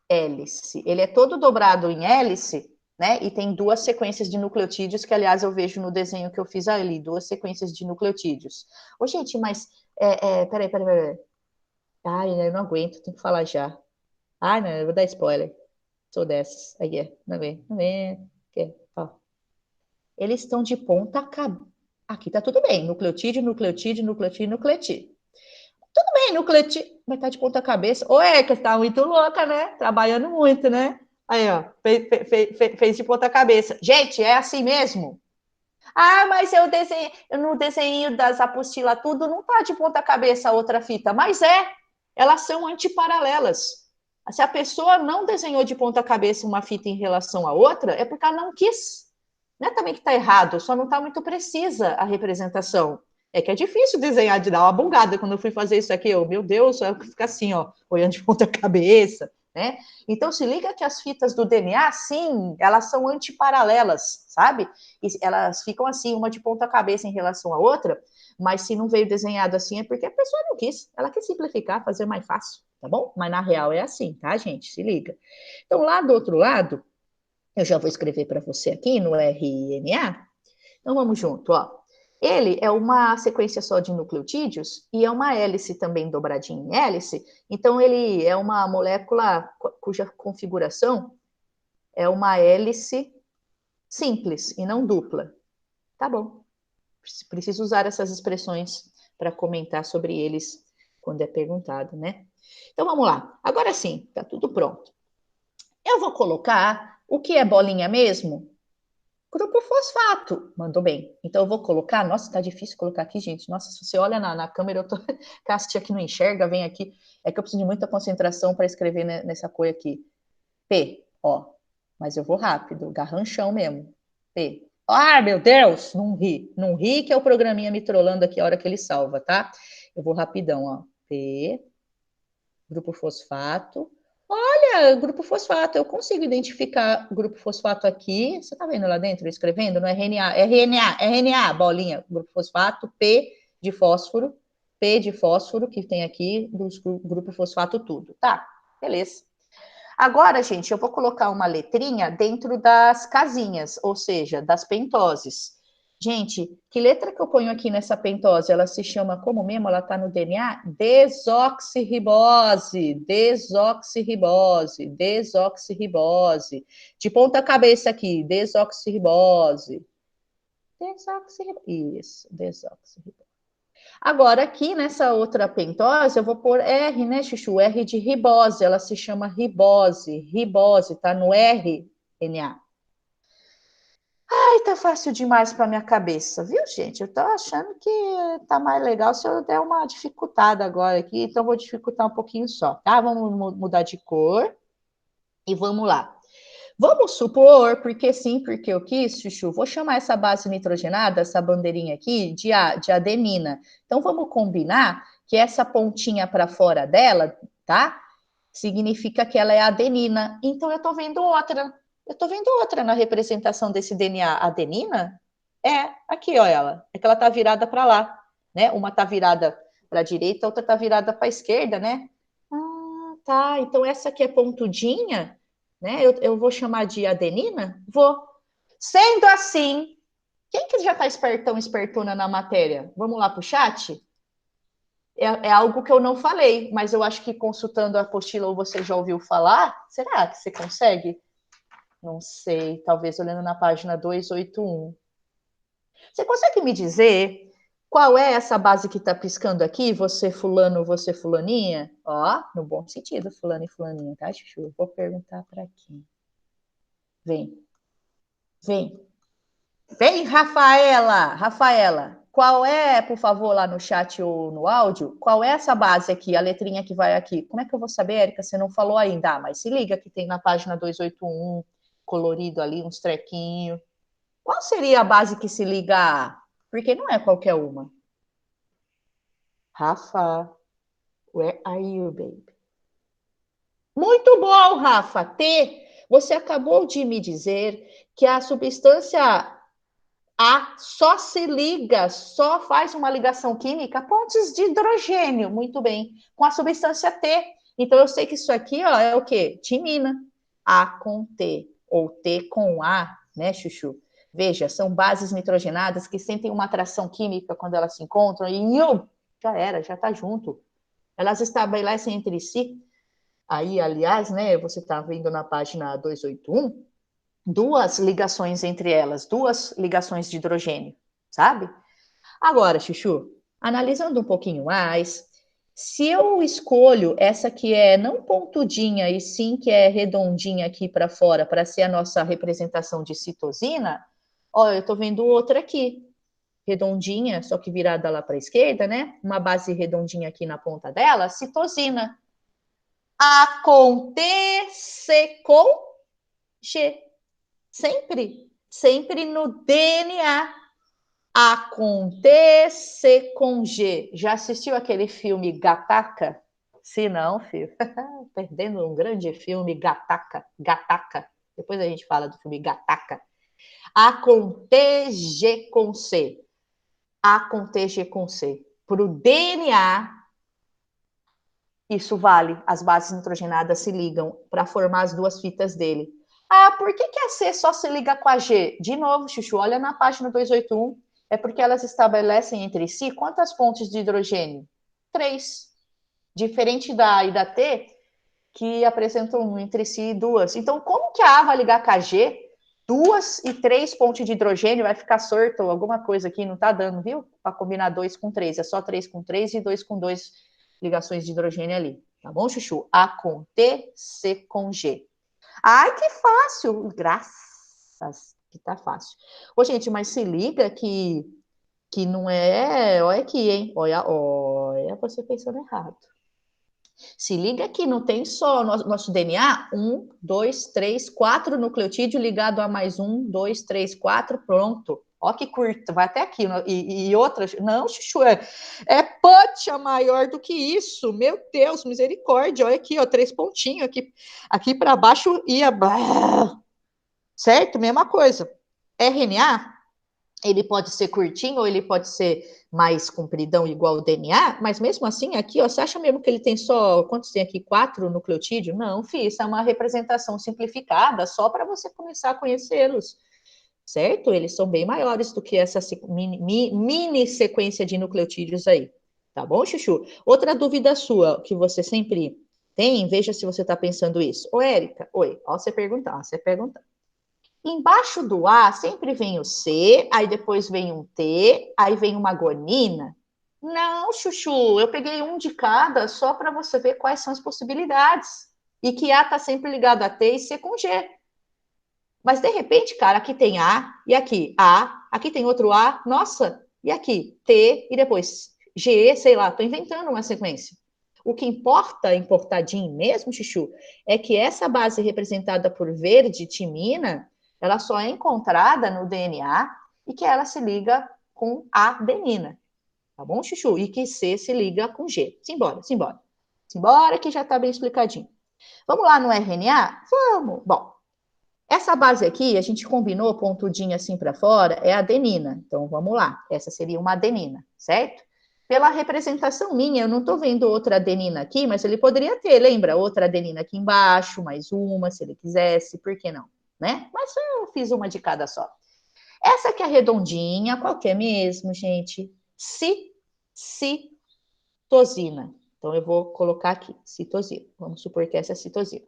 hélice. Ele é todo dobrado em hélice, né? E tem duas sequências de nucleotídeos, que aliás eu vejo no desenho que eu fiz ali, duas sequências de nucleotídeos. Ô, gente, mas peraí. Ai, eu não aguento, tenho que falar já. Ai, não, eu vou dar spoiler. Sou dessas. Aí não vem. Ó. Eles estão de ponta a cabeça. Aqui tá tudo bem. Nucleotídeo, nucleotídeo. Tudo bem, nucleotídeo. Mas tá de ponta cabeça. Ô, que você tá muito louca, né? Trabalhando muito, né? Aí, ó. Fez de ponta cabeça. Gente, é assim mesmo? Ah, mas eu no desenho das apostilas tudo não tá de ponta cabeça a outra fita. Mas elas são antiparalelas. Se a pessoa não desenhou de ponta cabeça uma fita em relação à outra, é porque ela não quis. Não é também que está errado, só não está muito precisa a representação. É que é difícil desenhar, de dar uma bugada. Quando eu fui fazer isso aqui, meu Deus, eu fico assim, ó, olhando de ponta cabeça, né? Então, se liga que as fitas do DNA, sim, elas são antiparalelas, sabe? E elas ficam assim, uma de ponta cabeça em relação à outra, mas se não veio desenhado assim é porque a pessoa não quis. Ela quis simplificar, fazer mais fácil, tá bom? Mas na real é assim, tá, gente? Se liga. Então, lá do outro lado, eu já vou escrever para você aqui no RNA. Então vamos junto, ó. Ele é uma sequência só de nucleotídeos e é uma hélice também dobradinha em hélice. Então ele é uma molécula cuja configuração é uma hélice simples e não dupla. Tá bom. Preciso usar essas expressões para comentar sobre eles quando é perguntado, né? Então vamos lá. Agora sim, tá tudo pronto. Eu vou colocar o que é bolinha mesmo? Grupo fosfato. Mandou bem. Então, eu vou colocar. Nossa, tá difícil colocar aqui, gente. Nossa, se você olha na câmera, eu tô. Casti aqui não enxerga, vem aqui. É que eu preciso de muita concentração para escrever nessa cor aqui. P, ó. Mas eu vou rápido, garranchão mesmo. P. Ah, meu Deus! Não ri. Não ri que é o programinha me trollando aqui a hora que ele salva, tá? Eu vou rapidão, ó. P, grupo fosfato. Olha, grupo fosfato, eu consigo identificar o grupo fosfato aqui. Você está vendo lá dentro, escrevendo no RNA, bolinha, grupo fosfato, P de fósforo, que tem aqui, do grupo fosfato tudo. Tá, beleza. Agora, gente, eu vou colocar uma letrinha dentro das casinhas, ou seja, das pentoses. Gente, que letra que eu ponho aqui nessa pentose? Ela se chama como mesmo? Ela está no DNA? Desoxirribose. De ponta cabeça aqui, desoxirribose. Isso, desoxirribose. Agora, aqui nessa outra pentose, eu vou pôr R, né, Chuchu? R de ribose, ela se chama ribose, tá no RNA. Ai, tá fácil demais para minha cabeça, viu, gente? Eu tô achando que tá mais legal se eu der uma dificultada agora aqui, então vou dificultar um pouquinho só, tá? Vamos mudar de cor e vamos lá. Vamos supor, porque sim, porque eu quis, Chuchu, vou chamar essa base nitrogenada, essa bandeirinha aqui, de adenina. Então, vamos combinar que essa pontinha para fora dela, tá? Significa que ela é adenina. Então, eu tô vendo outra. Eu tô vendo outra na representação desse DNA. Adenina? É, aqui, ó, ela. É que ela tá virada para lá, né? Uma tá virada para a direita, a outra tá virada para a esquerda, né? Ah, tá. Então, essa aqui é pontudinha, né? Eu vou chamar de adenina? Vou. Sendo assim, quem que já está espertão, espertona na matéria? Vamos lá para o chat? É algo que eu não falei, mas eu acho que consultando a apostila ou você já ouviu falar. Será que você consegue? Não sei, talvez olhando na página 281. Você consegue me dizer qual é essa base que está piscando aqui? Você fulano, você fulaninha? Ó, no bom sentido, fulano e fulaninha, tá, Chuchu? Vou perguntar para quem. Vem, vem. Vem, Rafaela! Rafaela, qual é, por favor, lá no chat ou no áudio, qual é essa base aqui, a letrinha que vai aqui? Como é que eu vou saber, Érica? Você não falou ainda, mas se liga que tem na página 281, colorido ali, uns trequinhos. Qual seria a base que se liga a? Porque não é qualquer uma. Rafa, where are you, baby? Muito bom, Rafa. T. Você acabou de me dizer que a substância A só se liga, só faz uma ligação química, pontes de hidrogênio, muito bem, com a substância T. Então, eu sei que isso aqui ó, é o quê? Timina. A com T, ou T com A, né, Chuchu? Veja, são bases nitrogenadas que sentem uma atração química quando elas se encontram e já era, já está junto. Elas estabelecem entre si. Aí, aliás, né, você está vendo na página 281, duas ligações entre elas, duas ligações de hidrogênio, sabe? Agora, Chuchu, analisando um pouquinho mais, se eu escolho essa que é não pontudinha e sim que é redondinha aqui para fora para ser a nossa representação de citosina, ó, eu estou vendo outra aqui, redondinha, só que virada lá para a esquerda, né? Uma base redondinha aqui na ponta dela, citosina. Acontece com G. Sempre, sempre no DNA. Acontece com G. Já assistiu aquele filme Gataca? Se não, filho, perdendo um grande filme, Gataca, Gataca. Depois a gente fala do filme Gataca. Acontece com C. Acontece com C. Para o DNA, isso vale. As bases nitrogenadas se ligam para formar as duas fitas dele. Ah, por que, que a C só se liga com a G? De novo, Chuchu, olha na página 281. É porque elas estabelecem entre si quantas pontes de hidrogênio? Três. Diferente da A e da T, que apresentam entre si duas. Então, como que a A vai ligar com a G? Duas e três pontes de hidrogênio vai ficar sorto ou alguma coisa aqui, não tá dando, viu? Para combinar dois com três. É só três com três e dois com dois ligações de hidrogênio ali. Tá bom, Chuchu? A com T, C com G. Ai, que fácil! Graças que tá fácil. Ô, gente, mas se liga que não é. Olha aqui, hein? Olha, olha, você pensando errado. Se liga que não tem só nosso DNA, um, dois, três, quatro nucleotídeos ligado a mais um, dois, três, quatro, pronto. Ó que curto, vai até aqui. E outras. Não, Chuchu, é pancha maior do que isso. Meu Deus, misericórdia. Olha aqui, ó, três pontinhos. Aqui para baixo ia. Certo? Mesma coisa. RNA, ele pode ser curtinho ou ele pode ser mais compridão, igual o DNA, mas mesmo assim, aqui, ó, você acha mesmo que ele tem só, quantos tem aqui? 4 nucleotídeos? Não, filho, isso é uma representação simplificada, só para você começar a conhecê-los, certo? Eles são bem maiores do que essa mini sequência de nucleotídeos aí, tá bom, Chuchu? Outra dúvida sua, que você sempre tem, veja se você está pensando isso. Ô, Érica, oi, ó, você perguntar, você pergunta. Embaixo do A sempre vem o C, aí depois vem um T, aí vem uma guanina. Não, Chuchu, eu peguei um de cada só para você ver quais são as possibilidades. E que A está sempre ligado a T e C com G. Mas de repente, cara, aqui tem A e aqui A, aqui tem outro A, nossa, e aqui T e depois G, sei lá, estou inventando uma sequência. O que importa, importadinho mesmo, Chuchu, é que essa base representada por verde, timina, ela só é encontrada no DNA e que ela se liga com adenina, tá bom, Chuchu? E que C se liga com G. Simbora, simbora. Simbora que já está bem explicadinho. Vamos lá no RNA? Vamos. Bom, essa base aqui, a gente combinou pontudinha assim para fora, é adenina. Então, vamos lá. Essa seria uma adenina, certo? Pela representação minha, eu não estou vendo outra adenina aqui, mas ele poderia ter, lembra? Outra adenina aqui embaixo, mais uma, se ele quisesse, por que não? Né? Mas eu fiz uma de cada só. Essa aqui é redondinha, qual que é mesmo, gente? Citosina. Então, eu vou colocar aqui, citosina. Vamos supor que essa é citosina.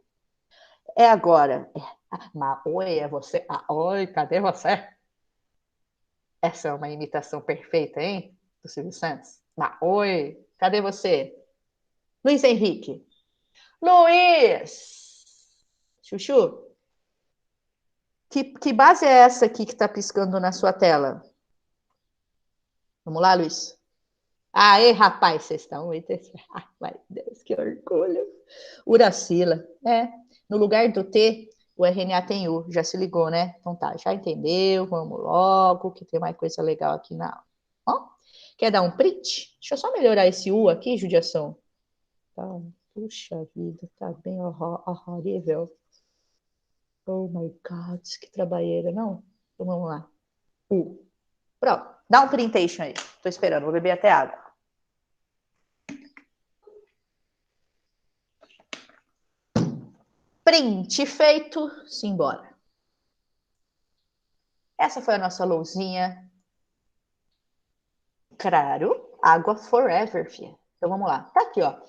É agora. Oi, é você? Oi, cadê você? Essa é uma imitação perfeita, hein? Do Silvio Santos. Ah, oi, cadê você? Luiz Henrique. Luiz! Chuchu, que base é essa aqui que está piscando na sua tela? Vamos lá, Luiz? Aê, rapaz, vocês estão muito... Ai, meu Deus, que orgulho. Uracila. É, no lugar do T, o RNA tem U. Já se ligou, né? Então tá, já entendeu. Vamos logo, que tem mais coisa legal aqui na aula. Ó, quer dar um print? Deixa eu só melhorar esse U aqui, judiação. Tá, puxa vida, tá bem horrível. Oh my God, que trabalheira, não? Então vamos lá. U. Pronto, dá um printation aí. Tô esperando, vou beber até água. Print feito, simbora. Essa foi a nossa lousinha. Claro, água forever, filha. Então vamos lá. Tá aqui, ó.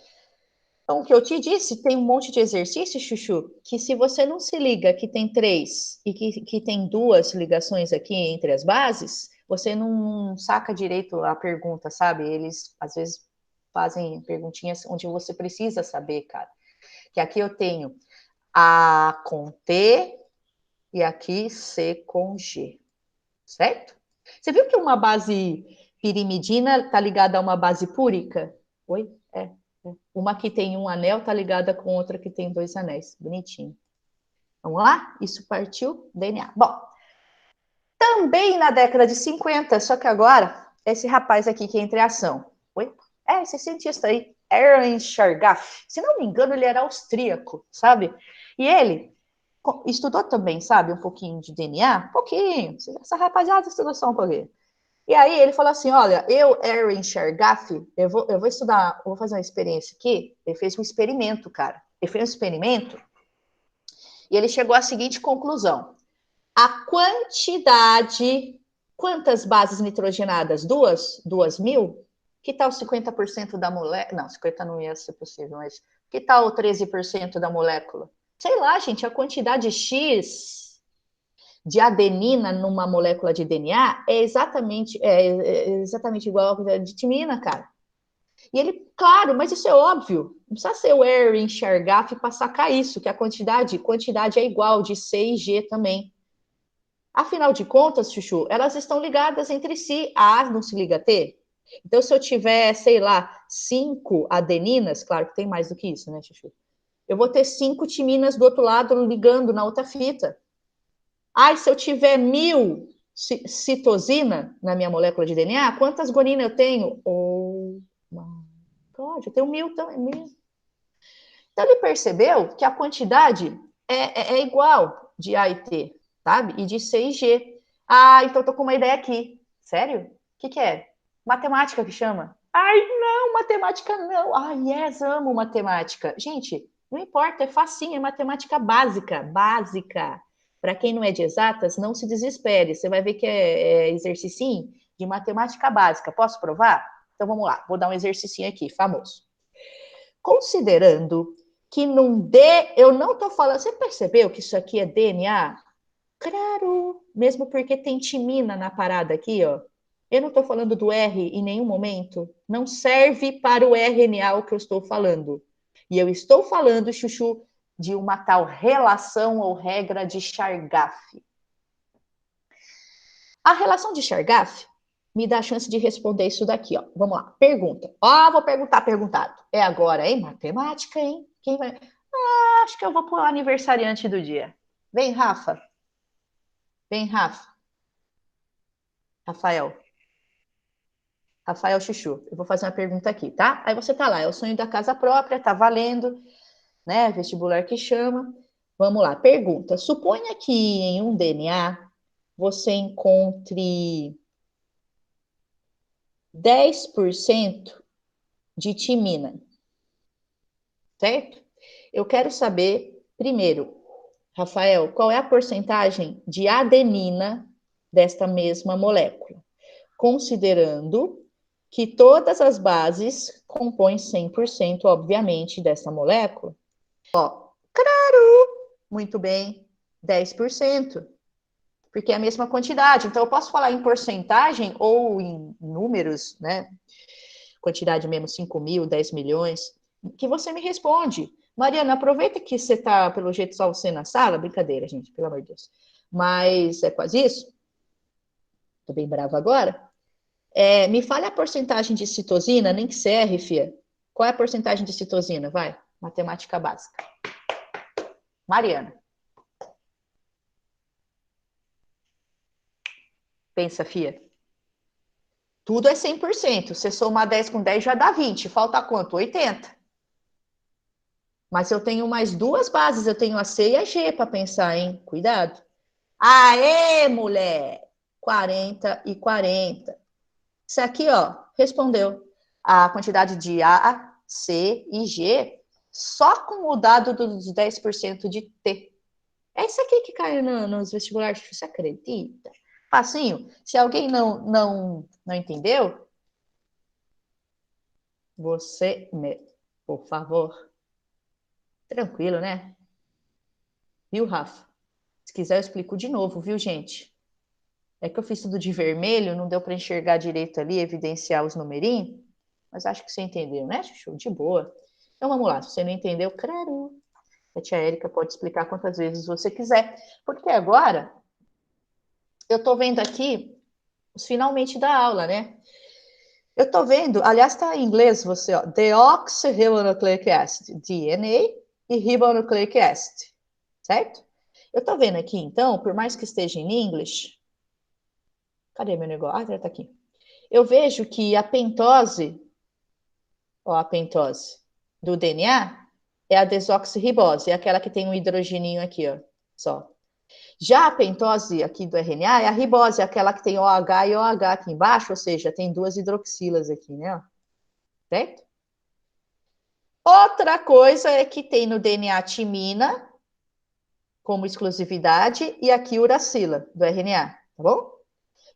Então, o que eu te disse, tem um monte de exercício, Chuchu, que se você não se liga que tem três e que tem duas ligações aqui entre as bases, você não saca direito a pergunta, sabe? Eles, às vezes, fazem perguntinhas onde você precisa saber, cara. Que aqui eu tenho A com T e aqui C com G, certo? Você viu que uma base pirimidina está ligada a uma base púrica? Oi? É. Uma que tem um anel está ligada com outra que tem dois anéis. Bonitinho. Vamos lá? Isso partiu DNA. Bom, também na década de 50, só que agora, esse rapaz aqui que entra em ação. Oi? É, esse cientista aí, Aaron Chargaff. Se não me engano, ele era austríaco, sabe? E ele estudou também, sabe, um pouquinho de DNA, um pouquinho. Essa rapaziada estudou só um pouquinho. E aí ele falou assim, olha, Aaron Chargaff, eu vou estudar, eu vou fazer uma experiência aqui. Ele fez um experimento, cara. Ele fez um experimento e ele chegou à seguinte conclusão. A quantidade, quantas bases nitrogenadas? Duas? 2.000? Que tal 50% da molécula? Não, 50 não ia ser possível, mas que tal 13% da molécula? Sei lá, gente, a quantidade X de adenina numa molécula de DNA é exatamente igual a de timina, cara. E ele, claro, mas isso é óbvio. Não precisa ser o Air enxergar para sacar isso, que a quantidade é igual de C e G também. Afinal de contas, Chuchu, elas estão ligadas entre si. A A não se liga a T. Então, se eu tiver, sei lá, 5 adeninas, claro que tem mais do que isso, né, Chuchu? Eu vou ter 5 timinas do outro lado ligando na outra fita. Ah, se eu tiver 1.000 citosina na minha molécula de DNA, quantas guanina eu tenho? Oh, pode, eu tenho 1.000 também. 1.000. Então, ele percebeu que a quantidade é igual de A e T, sabe? E de C e G. Ah, então eu tô com uma ideia aqui. Sério? O que é? Matemática que chama. Ai, não, matemática não. Ai, yes, amo matemática. Gente, não importa, é facinho, é matemática básica. Básica. Para quem não é de exatas, não se desespere. Você vai ver que é exercício de matemática básica. Posso provar? Então vamos lá, vou dar um exercício aqui, famoso. Considerando que num D, eu não estou falando. Você percebeu que isso aqui é DNA? Claro, mesmo porque tem timina na parada aqui, ó. Eu não estou falando do R em nenhum momento. Não serve para o RNA o que eu estou falando. E eu estou falando, Chuchu, de uma tal relação ou regra de Chargaff. A relação de Chargaff me dá a chance de responder isso daqui, ó. Vamos lá, pergunta. Ó, vou perguntar, perguntado. É agora, hein? Matemática, hein? Quem vai... Ah, acho que eu vou para o aniversariante do dia. Vem, Rafa. Vem, Rafa. Rafael. Rafael Chuchu. Eu vou fazer uma pergunta aqui, tá? Aí você tá lá, é o sonho da casa própria, tá valendo, né? Vestibular que chama. Vamos lá, pergunta. Suponha que em um DNA você encontre 10% de timina, certo? Eu quero saber, primeiro, Rafael, qual é a porcentagem de adenina desta mesma molécula, considerando que todas as bases compõem 100%, obviamente, dessa molécula. Ó, claro, muito bem, 10%. porque é a mesma quantidade. Então, eu posso falar em porcentagem ou em números, né? Quantidade mesmo, 5 mil, 10 milhões, que você me responde. Mariana, aproveita que você está, pelo jeito, só você na sala. Brincadeira, gente, pelo amor de Deus. Mas é quase isso. Tô bem brava agora. Me fale a porcentagem de citosina, nem que você erre, fia. Qual é a porcentagem de citosina? Vai, matemática básica. Mariana. Pensa, fia. Tudo é 100%. Você somar 10 com 10 já dá 20. Falta quanto? 80. Mas eu tenho mais duas bases. Eu tenho a C e a G para pensar, hein? Cuidado. Aê, mulher! 40 e 40. Isso aqui, ó, respondeu. A quantidade de A, C e G só com o dado dos 10% de T. É isso aqui que cai nos vestibulares, você acredita? Facinho. Se alguém não entendeu, por favor. Tranquilo, né? Viu, Rafa? Se quiser, eu explico de novo, viu, gente? É que eu fiz tudo de vermelho, não deu para enxergar direito ali, evidenciar os numerinhos, mas acho que você entendeu, né, Chuchu? De boa. Então vamos lá, se você não entendeu, claro, a tia Érica pode explicar quantas vezes você quiser, porque agora eu estou vendo aqui os finalmente da aula, né? Eu estou vendo, aliás, está em inglês você, ó, deoxyribonucleic acid, DNA e ribonucleic acid, certo? Eu estou vendo aqui, então, por mais que esteja em inglês, cadê meu negócio? Ah, tá aqui. Eu vejo que a pentose, ó, a pentose do DNA é a desoxirribose, é aquela que tem um hidrogeninho aqui, ó, só. Já a pentose aqui do RNA é a ribose, é aquela que tem OH e OH aqui embaixo, ou seja, tem duas hidroxilas aqui, né? Ó, certo? Outra coisa é que tem no DNA timina como exclusividade e aqui uracila do RNA, tá bom?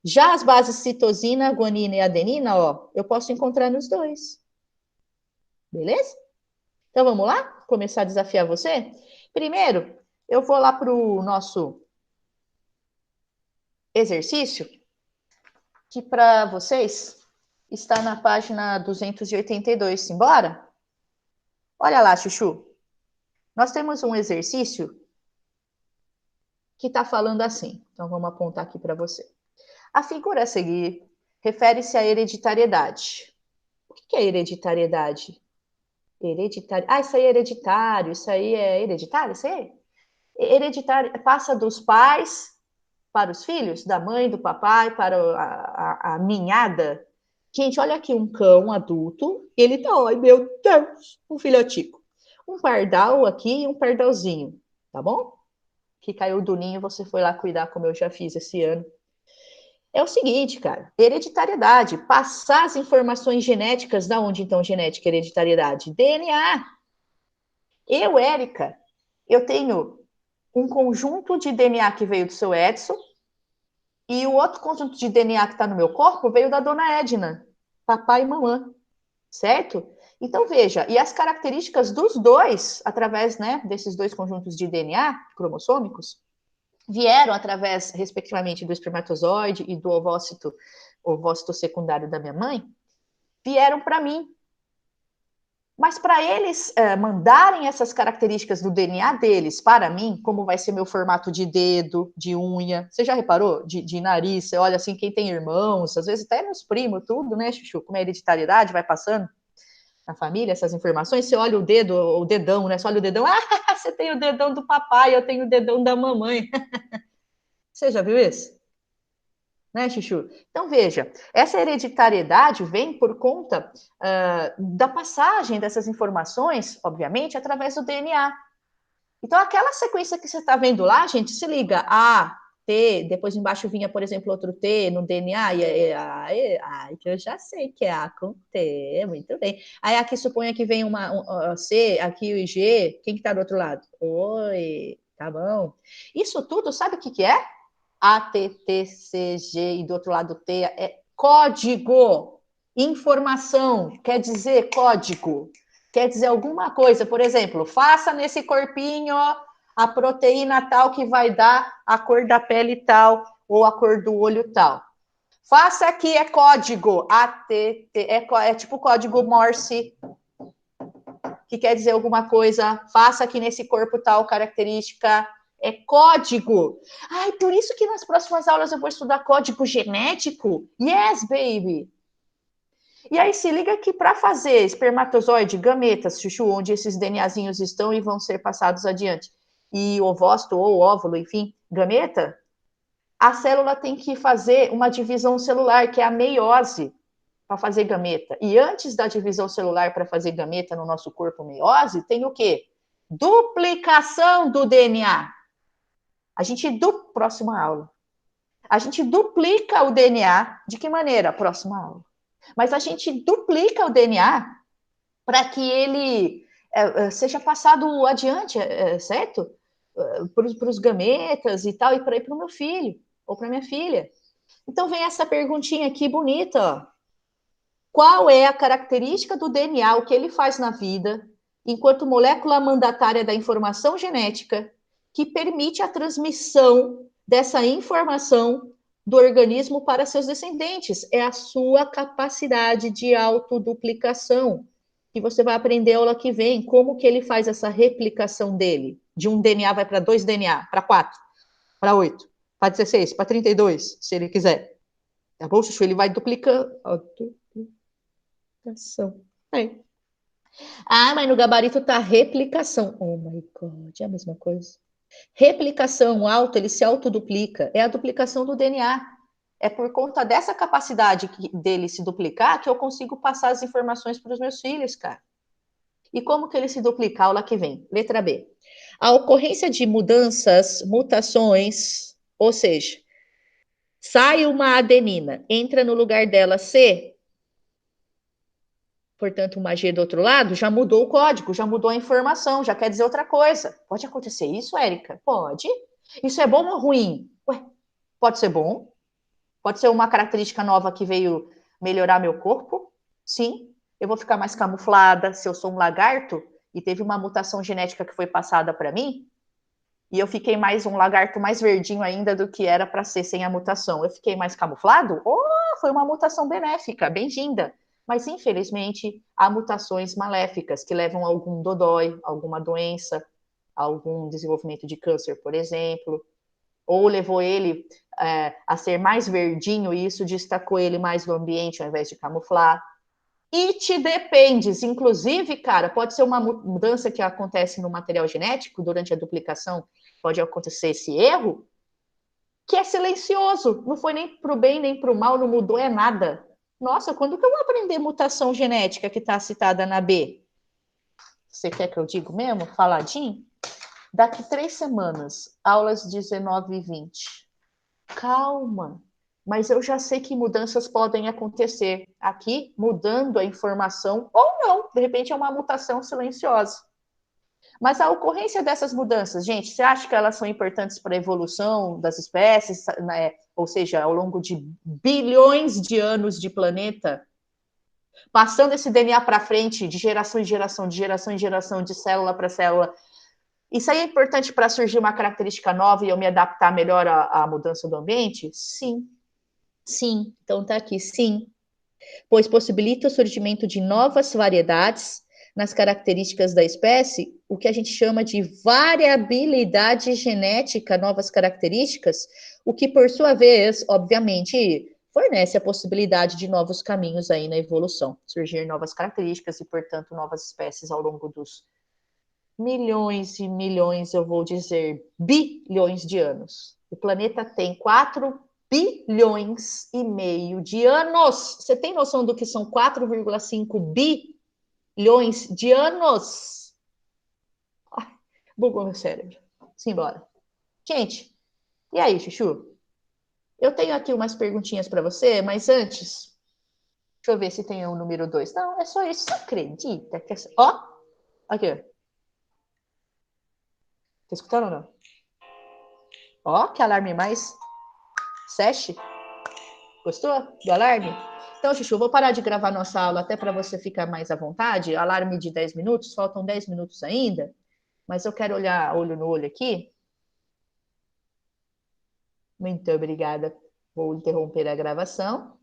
Já as bases citosina, guanina e adenina, ó, eu posso encontrar nos dois. Beleza? Então vamos lá? Começar a desafiar você? Primeiro, eu vou lá para o nosso exercício, que para vocês está na página 282. Simbora? Olha lá, Chuchu. Nós temos um exercício que está falando assim. Então vamos apontar aqui para você. A figura a seguir refere-se à hereditariedade. O que é hereditariedade? Hereditário. Ah, isso aí é hereditário. Isso aí é hereditário? Isso aí? Hereditário passa dos pais para os filhos, da mãe, do papai, para a ninhada. Gente, olha aqui um cão adulto, ele tá, ai meu Deus, um filhotico. Um pardal aqui e um pardalzinho, tá bom? Que caiu do ninho, você foi lá cuidar, como eu já fiz esse ano. É o seguinte, cara, hereditariedade, passar as informações genéticas, da onde então genética, hereditariedade? DNA. Eu, Érica, eu tenho um conjunto de DNA que veio do seu Edson, e o outro conjunto de DNA que está no meu corpo veio da dona Edna, papai e mamãe, certo? Então, veja, e as características dos dois, através, né, desses dois conjuntos de DNA cromossômicos, vieram através, respectivamente, do espermatozoide e do ovócito secundário da minha mãe, vieram para mim. Mas para eles mandarem essas características do DNA deles para mim, como vai ser meu formato de dedo, de unha, você já reparou? De nariz, você olha assim, quem tem irmãos, às vezes até meus primos, tudo, né, Chuchu? Como é a hereditariedade, vai passando na família, essas informações, você olha o dedo, o dedão, né? Você olha o dedão, ah, você tem o dedão do papai, eu tenho o dedão da mamãe. Você já viu isso? Né, Chuchu? Então, veja, essa hereditariedade vem por conta da passagem dessas informações, obviamente, através do DNA. Então, aquela sequência que você está vendo lá, gente, se liga, A, T, depois embaixo vinha, por exemplo, outro T no DNA, que eu já sei que é A com T, muito bem. Aí aqui suponha que vem uma C, aqui o G, quem que está do outro lado? Oi, tá bom. Isso tudo, sabe o que é? A, T, T, C, G e do outro lado T é código, informação, quer dizer código, quer dizer alguma coisa. Por exemplo, faça nesse corpinho a proteína tal que vai dar a cor da pele tal ou a cor do olho tal. Faça aqui, é código ATT, é tipo código Morse, que quer dizer alguma coisa. Faça aqui nesse corpo tal característica, é código. Ai, por isso que nas próximas aulas eu vou estudar código genético? Yes, baby! E aí se liga que para fazer espermatozoide, gametas, chuchu, onde esses DNAzinhos estão e vão ser passados adiante, e ovócito ou óvulo, enfim, gameta, a célula tem que fazer uma divisão celular, que é a meiose, para fazer gameta. E antes da divisão celular para fazer gameta no nosso corpo, meiose, tem o quê? Duplicação do DNA. Próxima aula. A gente duplica o DNA. De que maneira? Próxima aula. Mas a gente duplica o DNA para que ele seja passado adiante, certo? Para os gametas e tal, e para o meu filho, ou para minha filha. Então vem essa perguntinha aqui bonita, ó. Qual é a característica do DNA, o que ele faz na vida, enquanto molécula mandatária da informação genética, que permite a transmissão dessa informação do organismo para seus descendentes? É a sua capacidade de autoduplicação, que você vai aprender a aula que vem, como que ele faz essa replicação dele. De um DNA vai para 2 DNA, para 4, para 8, para 16, para 32, se ele quiser. Tá bom, Chuchu? Ele vai duplicando. É. Ah, mas no gabarito tá replicação. Oh my God, é a mesma coisa. Replicação, ele se autoduplica. É a duplicação do DNA. É por conta dessa capacidade dele se duplicar que eu consigo passar as informações para os meus filhos, cara. E como que ele se duplica? Aula que vem. Letra B. A ocorrência de mudanças, mutações, ou seja, sai uma adenina, entra no lugar dela C, portanto, uma G do outro lado, já mudou o código, já mudou a informação, já quer dizer outra coisa. Pode acontecer isso, Érica? Pode. Isso é bom ou ruim? Ué, pode ser bom. Pode ser uma característica nova que veio melhorar meu corpo. Sim. Eu vou ficar mais camuflada se eu sou um lagarto e teve uma mutação genética que foi passada para mim. E eu fiquei mais um lagarto mais verdinho ainda do que era para ser sem a mutação. Eu fiquei mais camuflado? Oh, foi uma mutação benéfica, bem-vinda. Mas, infelizmente, há mutações maléficas que levam a algum dodói, alguma doença, algum desenvolvimento de câncer, por exemplo. Ou levou ele a ser mais verdinho e isso destacou ele mais do ambiente ao invés de camuflar. It depends. Inclusive, cara, pode ser uma mudança que acontece no material genético durante a duplicação, pode acontecer esse erro, que é silencioso. Não foi nem para o bem nem para o mal, não mudou é nada. Nossa, quando que eu vou aprender mutação genética que está citada na B? Você quer que eu diga mesmo? Faladinho? Daqui 3 semanas, aulas 19 e 20. Calma, mas eu já sei que mudanças podem acontecer aqui, mudando a informação, ou não, de repente é uma mutação silenciosa. Mas a ocorrência dessas mudanças, gente, você acha que elas são importantes para a evolução das espécies, né? Ou seja, ao longo de bilhões de anos de planeta, passando esse DNA para frente, de geração em geração, de geração em geração, de célula para célula. Isso aí é importante para surgir uma característica nova e eu me adaptar melhor à mudança do ambiente? Sim. Sim. Então tá aqui, sim. Pois possibilita o surgimento de novas variedades nas características da espécie, o que a gente chama de variabilidade genética, novas características, o que, por sua vez, obviamente, fornece a possibilidade de novos caminhos aí na evolução, surgir novas características e, portanto, novas espécies ao longo dos milhões e milhões, eu vou dizer, bilhões de anos. O planeta tem 4 bilhões e meio de anos. Você tem noção do que são 4,5 bilhões de anos? Ai, bugou meu cérebro. Simbora. Gente, e aí, Chuchu? Eu tenho aqui umas perguntinhas para você, mas antes, deixa eu ver se tem o número 2. Não, é só isso. Você acredita? Que essa... Ó, aqui. Tá escutando ou não? Ó, que alarme mais. Sete? Gostou do alarme? Então, Chuchu, vou parar de gravar nossa aula até para você ficar mais à vontade. Alarme de 10 minutos, faltam 10 minutos ainda. Mas eu quero olhar olho no olho aqui. Muito obrigada. Vou interromper a gravação.